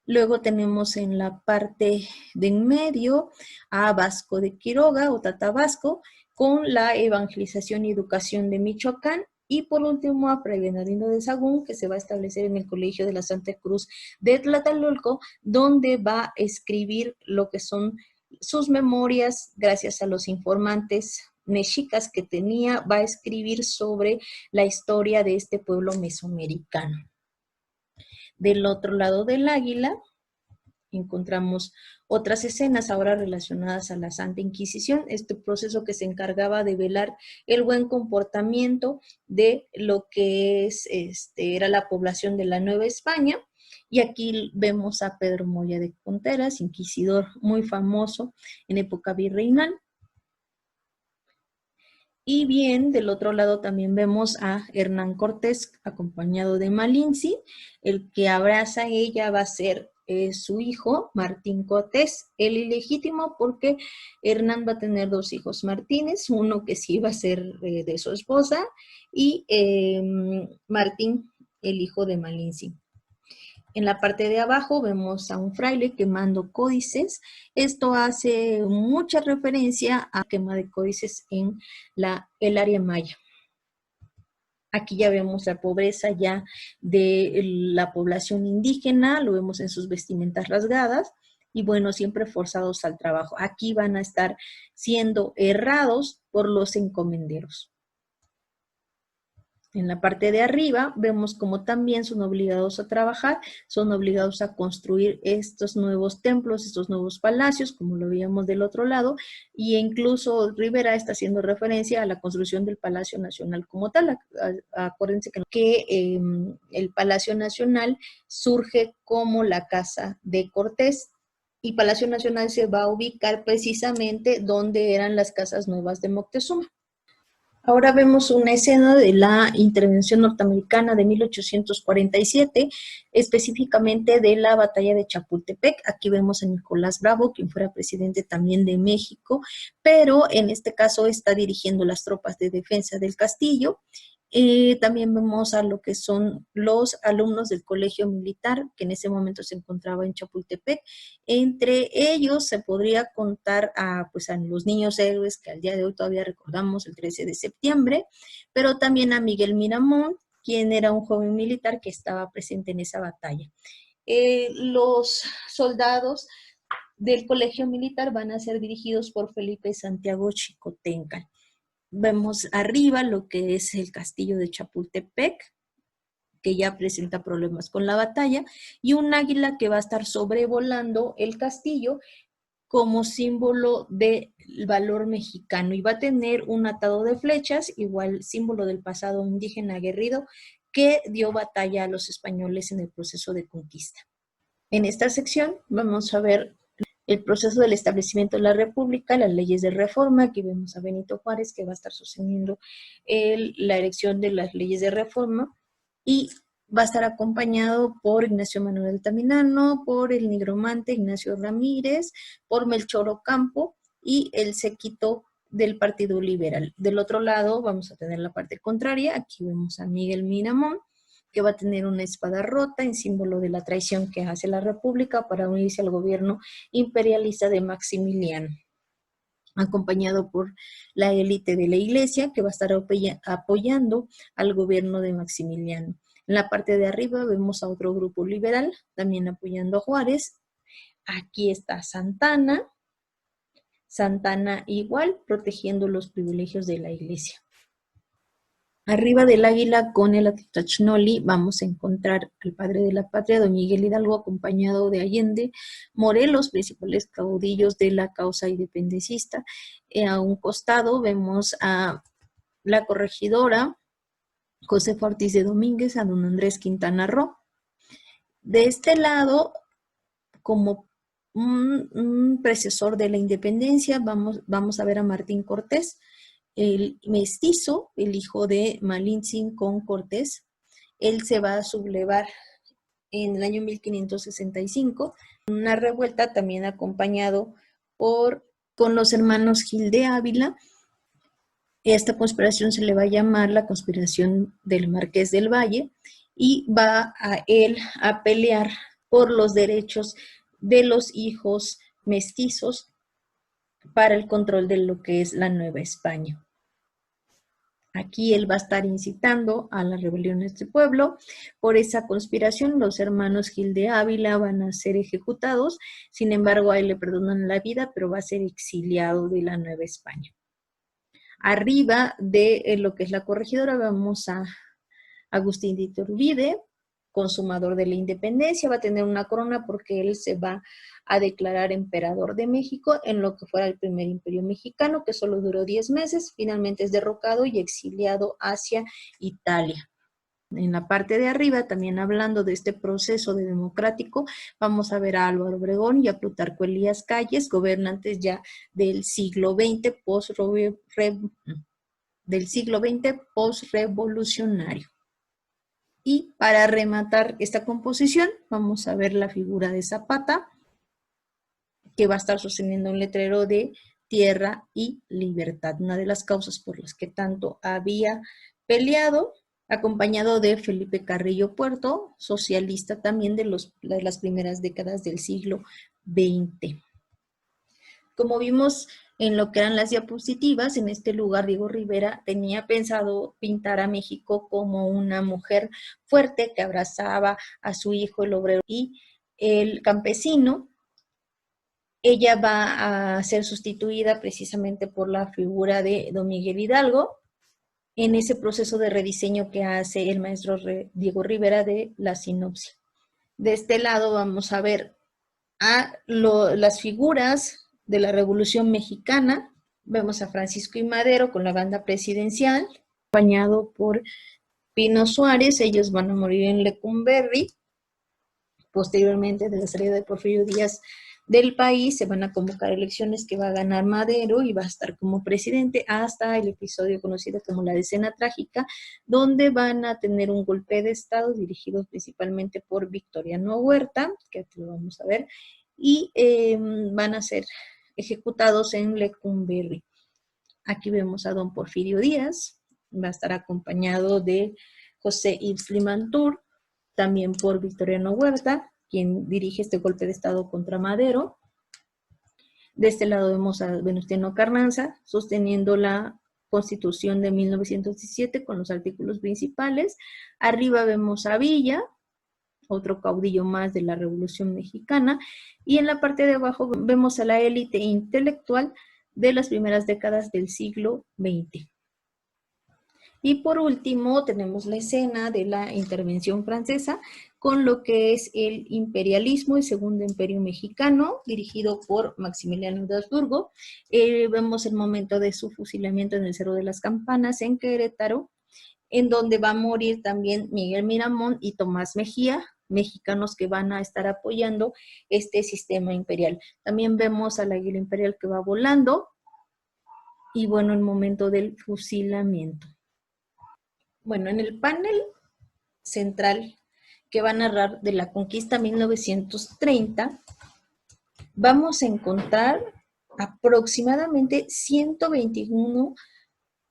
Luego tenemos en la parte de en medio a Vasco de Quiroga o Tata Vasco, con la evangelización y educación de Michoacán. Y por último a Fray Bernardino de Sahagún, que se va a establecer en el Colegio de la Santa Cruz de Tlatelolco, donde va a escribir lo que son sus memorias gracias a los informantes mexicas que tenía. Va a escribir sobre la historia de este pueblo mesoamericano. Del otro lado del águila encontramos otras escenas ahora relacionadas a la Santa Inquisición, este proceso que se encargaba de velar el buen comportamiento de lo que era la población de la Nueva España. Y aquí vemos a Pedro Moya de Conteras, inquisidor muy famoso en época virreinal. Y bien, del otro lado también vemos a Hernán Cortés acompañado de Malinche. El que abraza a ella va a ser su hijo, Martín Cortés, el ilegítimo, porque Hernán va a tener dos hijos Martínez, uno que sí va a ser de su esposa, y Martín, el hijo de Malinche. En la parte de abajo vemos a un fraile quemando códices. Esto hace mucha referencia a quema de códices en el área maya. Aquí ya vemos la pobreza ya de la población indígena, lo vemos en sus vestimentas rasgadas, y bueno, siempre forzados al trabajo. Aquí van a estar siendo errados por los encomenderos. En la parte de arriba vemos como también son obligados a trabajar, son obligados a construir estos nuevos templos, estos nuevos palacios, como lo veíamos del otro lado, y incluso Rivera está haciendo referencia a la construcción del Palacio Nacional como tal. Acuérdense que el Palacio Nacional surge como la Casa de Cortés, y Palacio Nacional se va a ubicar precisamente donde eran las casas nuevas de Moctezuma. Ahora vemos una escena de la intervención norteamericana de 1847, específicamente de la batalla de Chapultepec. Aquí vemos a Nicolás Bravo, quien fuera presidente también de México, pero en este caso está dirigiendo las tropas de defensa del castillo. También vemos a lo que son los alumnos del colegio militar, que en ese momento se encontraba en Chapultepec. Entre ellos se podría contar pues a los niños héroes que al día de hoy todavía recordamos, el 13 de septiembre, pero también a Miguel Miramón, quien era un joven militar que estaba presente en esa batalla. Los soldados del colegio militar van a ser dirigidos por Felipe Santiago Xicoténcatl. Vemos arriba lo que es el castillo de Chapultepec, que ya presenta problemas con la batalla, y un águila que va a estar sobrevolando el castillo como símbolo del valor mexicano, y va a tener un atado de flechas, igual símbolo del pasado indígena aguerrido que dio batalla a los españoles en el proceso de conquista. En esta sección vamos a ver el proceso del establecimiento de la República, las leyes de reforma. Aquí vemos a Benito Juárez, que va a estar sosteniendo la erección de las leyes de reforma, y va a estar acompañado por Ignacio Manuel Altamirano, por el nigromante Ignacio Ramírez, por Melchor Ocampo y el séquito del Partido Liberal. Del otro lado vamos a tener la parte contraria. Aquí vemos a Miguel Miramón, que va a tener una espada rota en símbolo de la traición que hace la República para unirse al gobierno imperialista de Maximiliano, acompañado por la élite de la Iglesia, que va a estar apoyando al gobierno de Maximiliano. En la parte de arriba vemos a otro grupo liberal, también apoyando a Juárez. Aquí está Santana igual, protegiendo los privilegios de la Iglesia. Arriba del águila con el Atitlachnoli vamos a encontrar al padre de la patria, don Miguel Hidalgo, acompañado de Allende, Morelos, principales caudillos de la causa independentista. A un costado vemos a la corregidora Josefa Ortiz de Domínguez, a don Andrés Quintana Roo. De este lado, como un precesor de la independencia, vamos a ver a Martín Cortés, el mestizo, el hijo de Malintzin con Cortés. Él se va a sublevar en el año 1565, en una revuelta también acompañado con los hermanos Gil de Ávila. Esta conspiración se le va a llamar la conspiración del Marqués del Valle, y va a él a pelear por los derechos de los hijos mestizos para el control de lo que es la Nueva España. Aquí él va a estar incitando a la rebelión de este pueblo. Por esa conspiración, los hermanos Gil de Ávila van a ser ejecutados. Sin embargo, a él le perdonan la vida, pero va a ser exiliado de la Nueva España. Arriba de lo que es la corregidora vamos a Agustín de Iturbide, consumador de la independencia. Va a tener una corona porque él se va a declarar emperador de México en lo que fuera el primer imperio mexicano, que solo duró 10 meses. Finalmente es derrocado y exiliado hacia Italia. En la parte de arriba, también hablando de este proceso de democrático, vamos a ver a Álvaro Obregón y a Plutarco Elías Calles, gobernantes ya del siglo XX post-revolucionario. Y para rematar esta composición, vamos a ver la figura de Zapata, que va a estar sosteniendo un letrero de tierra y libertad, una de las causas por las que tanto había peleado, acompañado de Felipe Carrillo Puerto, socialista también de las primeras décadas del siglo XX. Como vimos en lo que eran las diapositivas, en este lugar Diego Rivera tenía pensado pintar a México como una mujer fuerte que abrazaba a su hijo, el obrero y el campesino. Ella va a ser sustituida precisamente por la figura de don Miguel Hidalgo en ese proceso de rediseño que hace el maestro Diego Rivera de la sinopsis. De este lado vamos a ver a las figuras de la Revolución Mexicana. Vemos a Francisco y Madero con la banda presidencial, acompañado por Pino Suárez. Ellos van a morir en Lecumberri. Posteriormente, de la salida de Porfirio Díaz del país, se van a convocar elecciones que va a ganar Madero y va a estar como presidente hasta el episodio conocido como la Decena Trágica, donde van a tener un golpe de Estado dirigido principalmente por Victoriano Huerta, que aquí lo vamos a ver, y van a ser ejecutados en Lecumberri. Aquí vemos a don Porfirio Díaz, va a estar acompañado de José Yves Limantour, también por Victoriano Huerta, quien dirige este golpe de Estado contra Madero. De este lado vemos a Venustiano Carranza sosteniendo la Constitución de 1917 con los artículos principales. Arriba vemos a Villa, otro caudillo más de la Revolución Mexicana, y en la parte de abajo vemos a la élite intelectual de las primeras décadas del siglo XX. Y por último, tenemos la escena de la intervención francesa con lo que es el imperialismo, el Segundo Imperio Mexicano, dirigido por Maximiliano de Habsburgo. Vemos el momento de su fusilamiento en el Cerro de las Campanas, en Querétaro, en donde va a morir también Miguel Miramón y Tomás Mejía, mexicanos que van a estar apoyando este sistema imperial. También vemos al águila imperial que va volando, y bueno, el momento del fusilamiento. Bueno, en el panel central que va a narrar de la conquista 1930, vamos a encontrar aproximadamente 121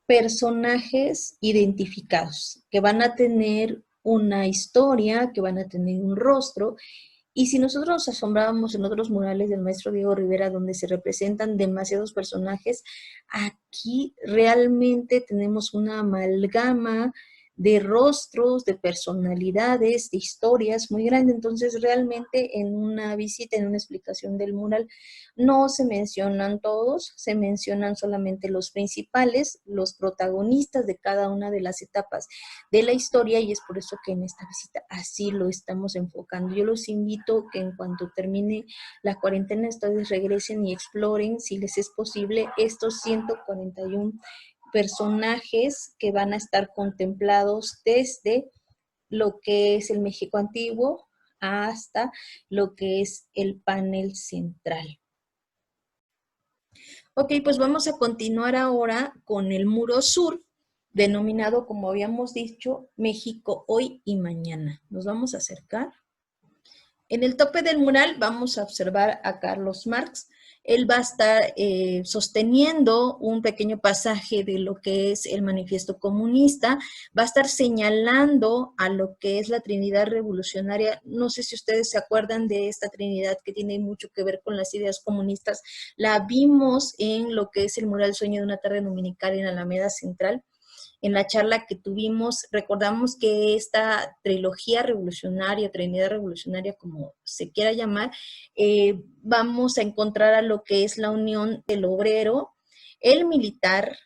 personajes identificados, que van a tener una historia, que van a tener un rostro. Y si nosotros nos asombrábamos en otros murales del maestro Diego Rivera, donde se representan demasiados personajes, aquí realmente tenemos una amalgama de rostros, de personalidades, de historias muy grande. Entonces, realmente en una visita, en una explicación del mural, no se mencionan todos, se mencionan solamente los principales, los protagonistas de cada una de las etapas de la historia, y es por eso que en esta visita así lo estamos enfocando. Yo los invito que en cuanto termine la cuarentena, ustedes regresen y exploren, si les es posible, estos 141 personajes que van a estar contemplados desde lo que es el México antiguo hasta lo que es el panel central. Ok, pues vamos a continuar ahora con el muro sur, denominado, como habíamos dicho, México hoy y mañana. Nos vamos a acercar. En el tope del mural vamos a observar a Carlos Marx. Él va a estar sosteniendo un pequeño pasaje de lo que es el Manifiesto Comunista, va a estar señalando a lo que es la Trinidad Revolucionaria. No sé si ustedes se acuerdan de esta Trinidad que tiene mucho que ver con las ideas comunistas. La vimos en lo que es el mural Sueño de una tarde dominical en Alameda Central. En la charla que tuvimos, recordamos que esta trilogía revolucionaria, Trinidad Revolucionaria, como se quiera llamar, vamos a encontrar a lo que es la unión del obrero, el militar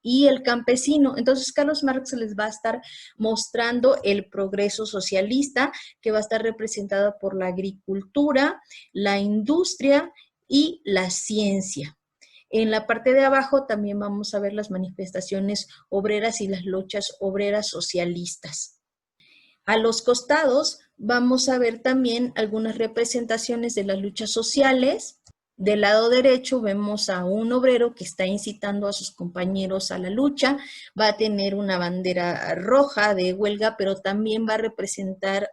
y el campesino. Entonces, Carlos Marx les va a estar mostrando el progreso socialista, que va a estar representado por la agricultura, la industria y la ciencia. En la parte de abajo también vamos a ver las manifestaciones obreras y las luchas obreras socialistas. A los costados vamos a ver también algunas representaciones de las luchas sociales. Del lado derecho vemos a un obrero que está incitando a sus compañeros a la lucha. Va a tener una bandera roja de huelga, pero también va a representar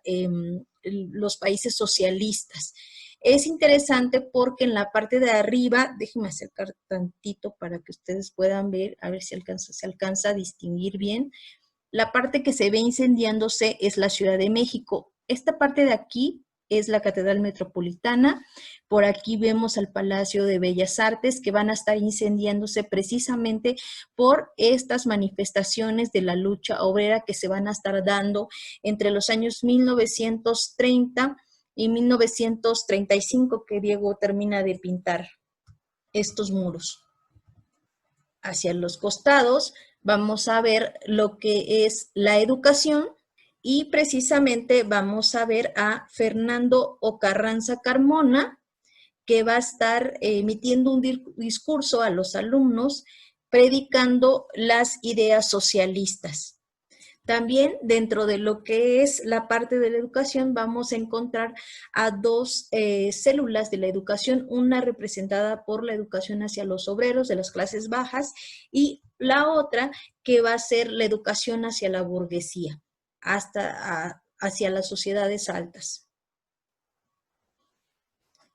los países socialistas. Es interesante porque en la parte de arriba, déjenme acercar tantito para que ustedes puedan ver, a ver si se alcanza a distinguir bien. La parte que se ve incendiándose es la Ciudad de México. Esta parte de aquí es la Catedral Metropolitana. Por aquí vemos al Palacio de Bellas Artes, que van a estar incendiándose precisamente por estas manifestaciones de la lucha obrera que se van a estar dando entre los años 1930 y 1935, que Diego termina de pintar estos muros. Hacia los costados vamos a ver lo que es la educación, y precisamente vamos a ver a Fernando Ocarranza Carmona, que va a estar emitiendo un discurso a los alumnos predicando las ideas socialistas. También dentro de lo que es la parte de la educación vamos a encontrar a dos células de la educación, una representada por la educación hacia los obreros de las clases bajas y la otra que va a ser la educación hacia la burguesía, hacia las sociedades altas.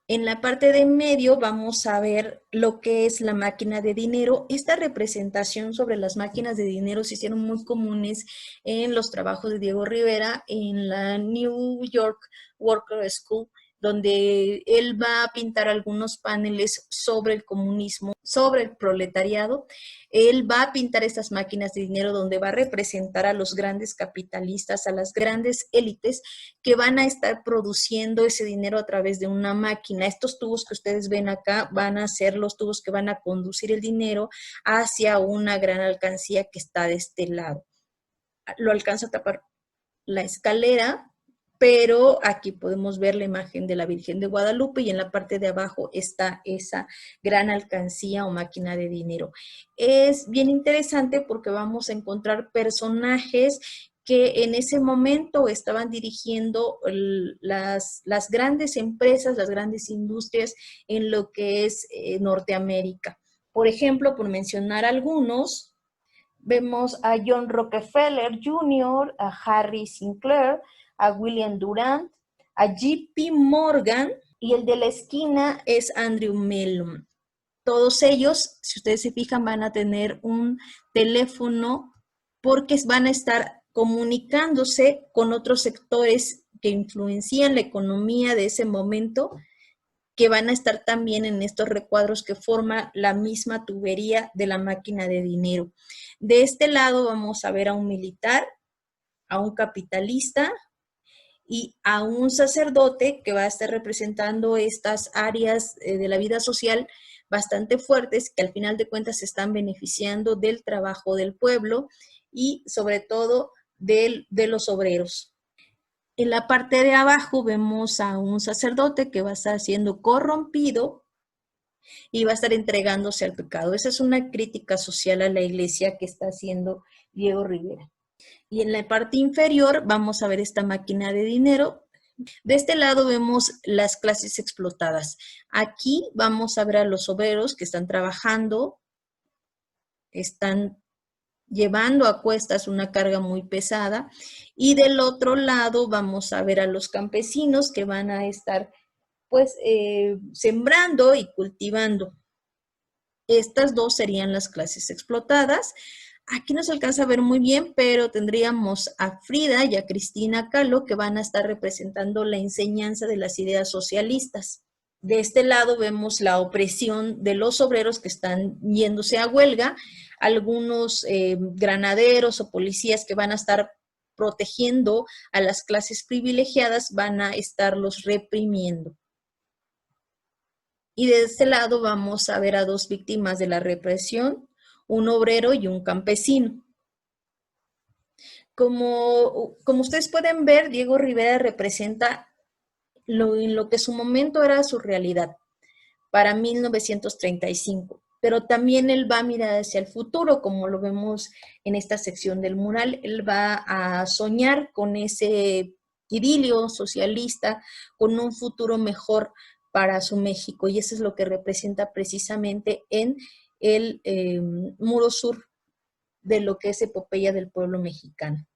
En la parte de en medio vamos a ver lo que es la máquina de dinero. Esta representación sobre las máquinas de dinero se hicieron muy comunes en los trabajos de Diego Rivera en la New York Worker School, donde él va a pintar algunos paneles sobre el comunismo, sobre el proletariado. Él va a pintar estas máquinas de dinero donde va a representar a los grandes capitalistas, a las grandes élites que van a estar produciendo ese dinero a través de una máquina. Estos tubos que ustedes ven acá van a ser los tubos que van a conducir el dinero hacia una gran alcancía que está de este lado. lo alcanza a tapar la escalera, pero aquí podemos ver la imagen de la Virgen de Guadalupe y en la parte de abajo está esa gran alcancía o máquina de dinero. Es bien interesante porque vamos a encontrar personajes que en ese momento estaban dirigiendo las grandes empresas, las grandes industrias en lo que es Norteamérica. Por ejemplo, por mencionar algunos, vemos a John Rockefeller Jr., a Harry Sinclair, a William Durant, a JP Morgan y el de la esquina es Andrew Mellon. Todos ellos, si ustedes se fijan, van a tener un teléfono porque van a estar comunicándose con otros sectores que influencian la economía de ese momento, que van a estar también en estos recuadros que forman la misma tubería de la máquina de dinero. De este lado vamos a ver a un militar, a un capitalista y a un sacerdote que va a estar representando estas áreas de la vida social bastante fuertes que al final de cuentas se están beneficiando del trabajo del pueblo y sobre todo de los obreros. En la parte de abajo vemos a un sacerdote que va a estar siendo corrompido y va a estar entregándose al pecado. Esa es una crítica social a la iglesia que está haciendo Diego Rivera. Y en la parte inferior vamos a ver esta máquina de dinero. De este lado vemos las clases explotadas. Aquí vamos a ver a los obreros que están trabajando, están llevando a cuestas una carga muy pesada. Y del otro lado vamos a ver a los campesinos que van a estar pues sembrando y cultivando. Estas dos serían las clases explotadas. Aquí no se alcanza a ver muy bien, pero tendríamos a Frida y a Cristina Kahlo que van a estar representando la enseñanza de las ideas socialistas. De este lado vemos la opresión de los obreros que están yéndose a huelga, algunos granaderos o policías que van a estar protegiendo a las clases privilegiadas van a estarlos reprimiendo. Y de este lado vamos a ver a dos víctimas de la represión, un obrero y un campesino. Como ustedes pueden ver, Diego Rivera representa en lo que en su momento era su realidad, para 1935. Pero también él va a mirar hacia el futuro, como lo vemos en esta sección del mural. Él va a soñar con ese idilio socialista, con un futuro mejor para su México. Y eso es lo que representa precisamente en el muro sur de lo que es Epopeya del Pueblo Mexicano.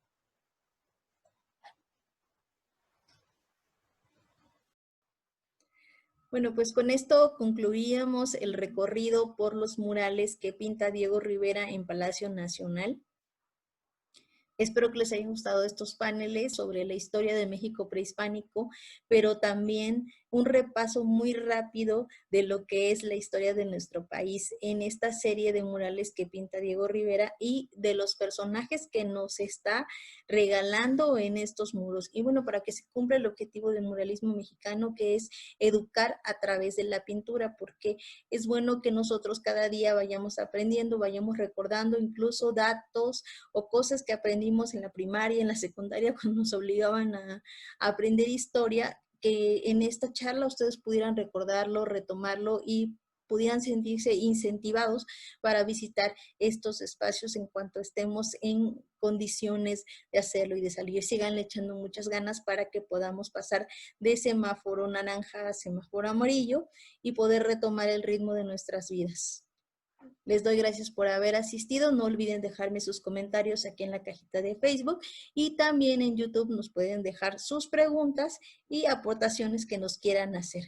Bueno, pues con esto concluíamos el recorrido por los murales que pinta Diego Rivera en Palacio Nacional. Espero que les hayan gustado estos paneles sobre la historia de México prehispánico, pero también un repaso muy rápido de lo que es la historia de nuestro país en esta serie de murales que pinta Diego Rivera y de los personajes que nos está regalando en estos muros. Y bueno, para que se cumpla el objetivo del muralismo mexicano, que es educar a través de la pintura, porque es bueno que nosotros cada día vayamos aprendiendo, vayamos recordando incluso datos o cosas que aprendimos en la primaria, en la secundaria, cuando nos obligaban a aprender historia, que en esta charla ustedes pudieran recordarlo, retomarlo y pudieran sentirse incentivados para visitar estos espacios en cuanto estemos en condiciones de hacerlo y de salir. Síganle echando muchas ganas para que podamos pasar de semáforo naranja a semáforo amarillo y poder retomar el ritmo de nuestras vidas. Les doy gracias por haber asistido. No olviden dejarme sus comentarios aquí en la cajita de Facebook y también en YouTube nos pueden dejar sus preguntas y aportaciones que nos quieran hacer.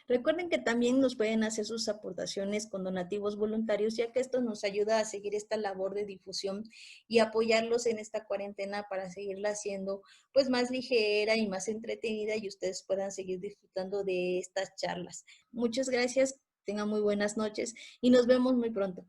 Recuerden que también nos pueden hacer sus aportaciones con donativos voluntarios, ya que esto nos ayuda a seguir esta labor de difusión y apoyarlos en esta cuarentena para seguirla haciendo pues más ligera y más entretenida y ustedes puedan seguir disfrutando de estas charlas. Muchas gracias, tengan muy buenas noches y nos vemos muy pronto.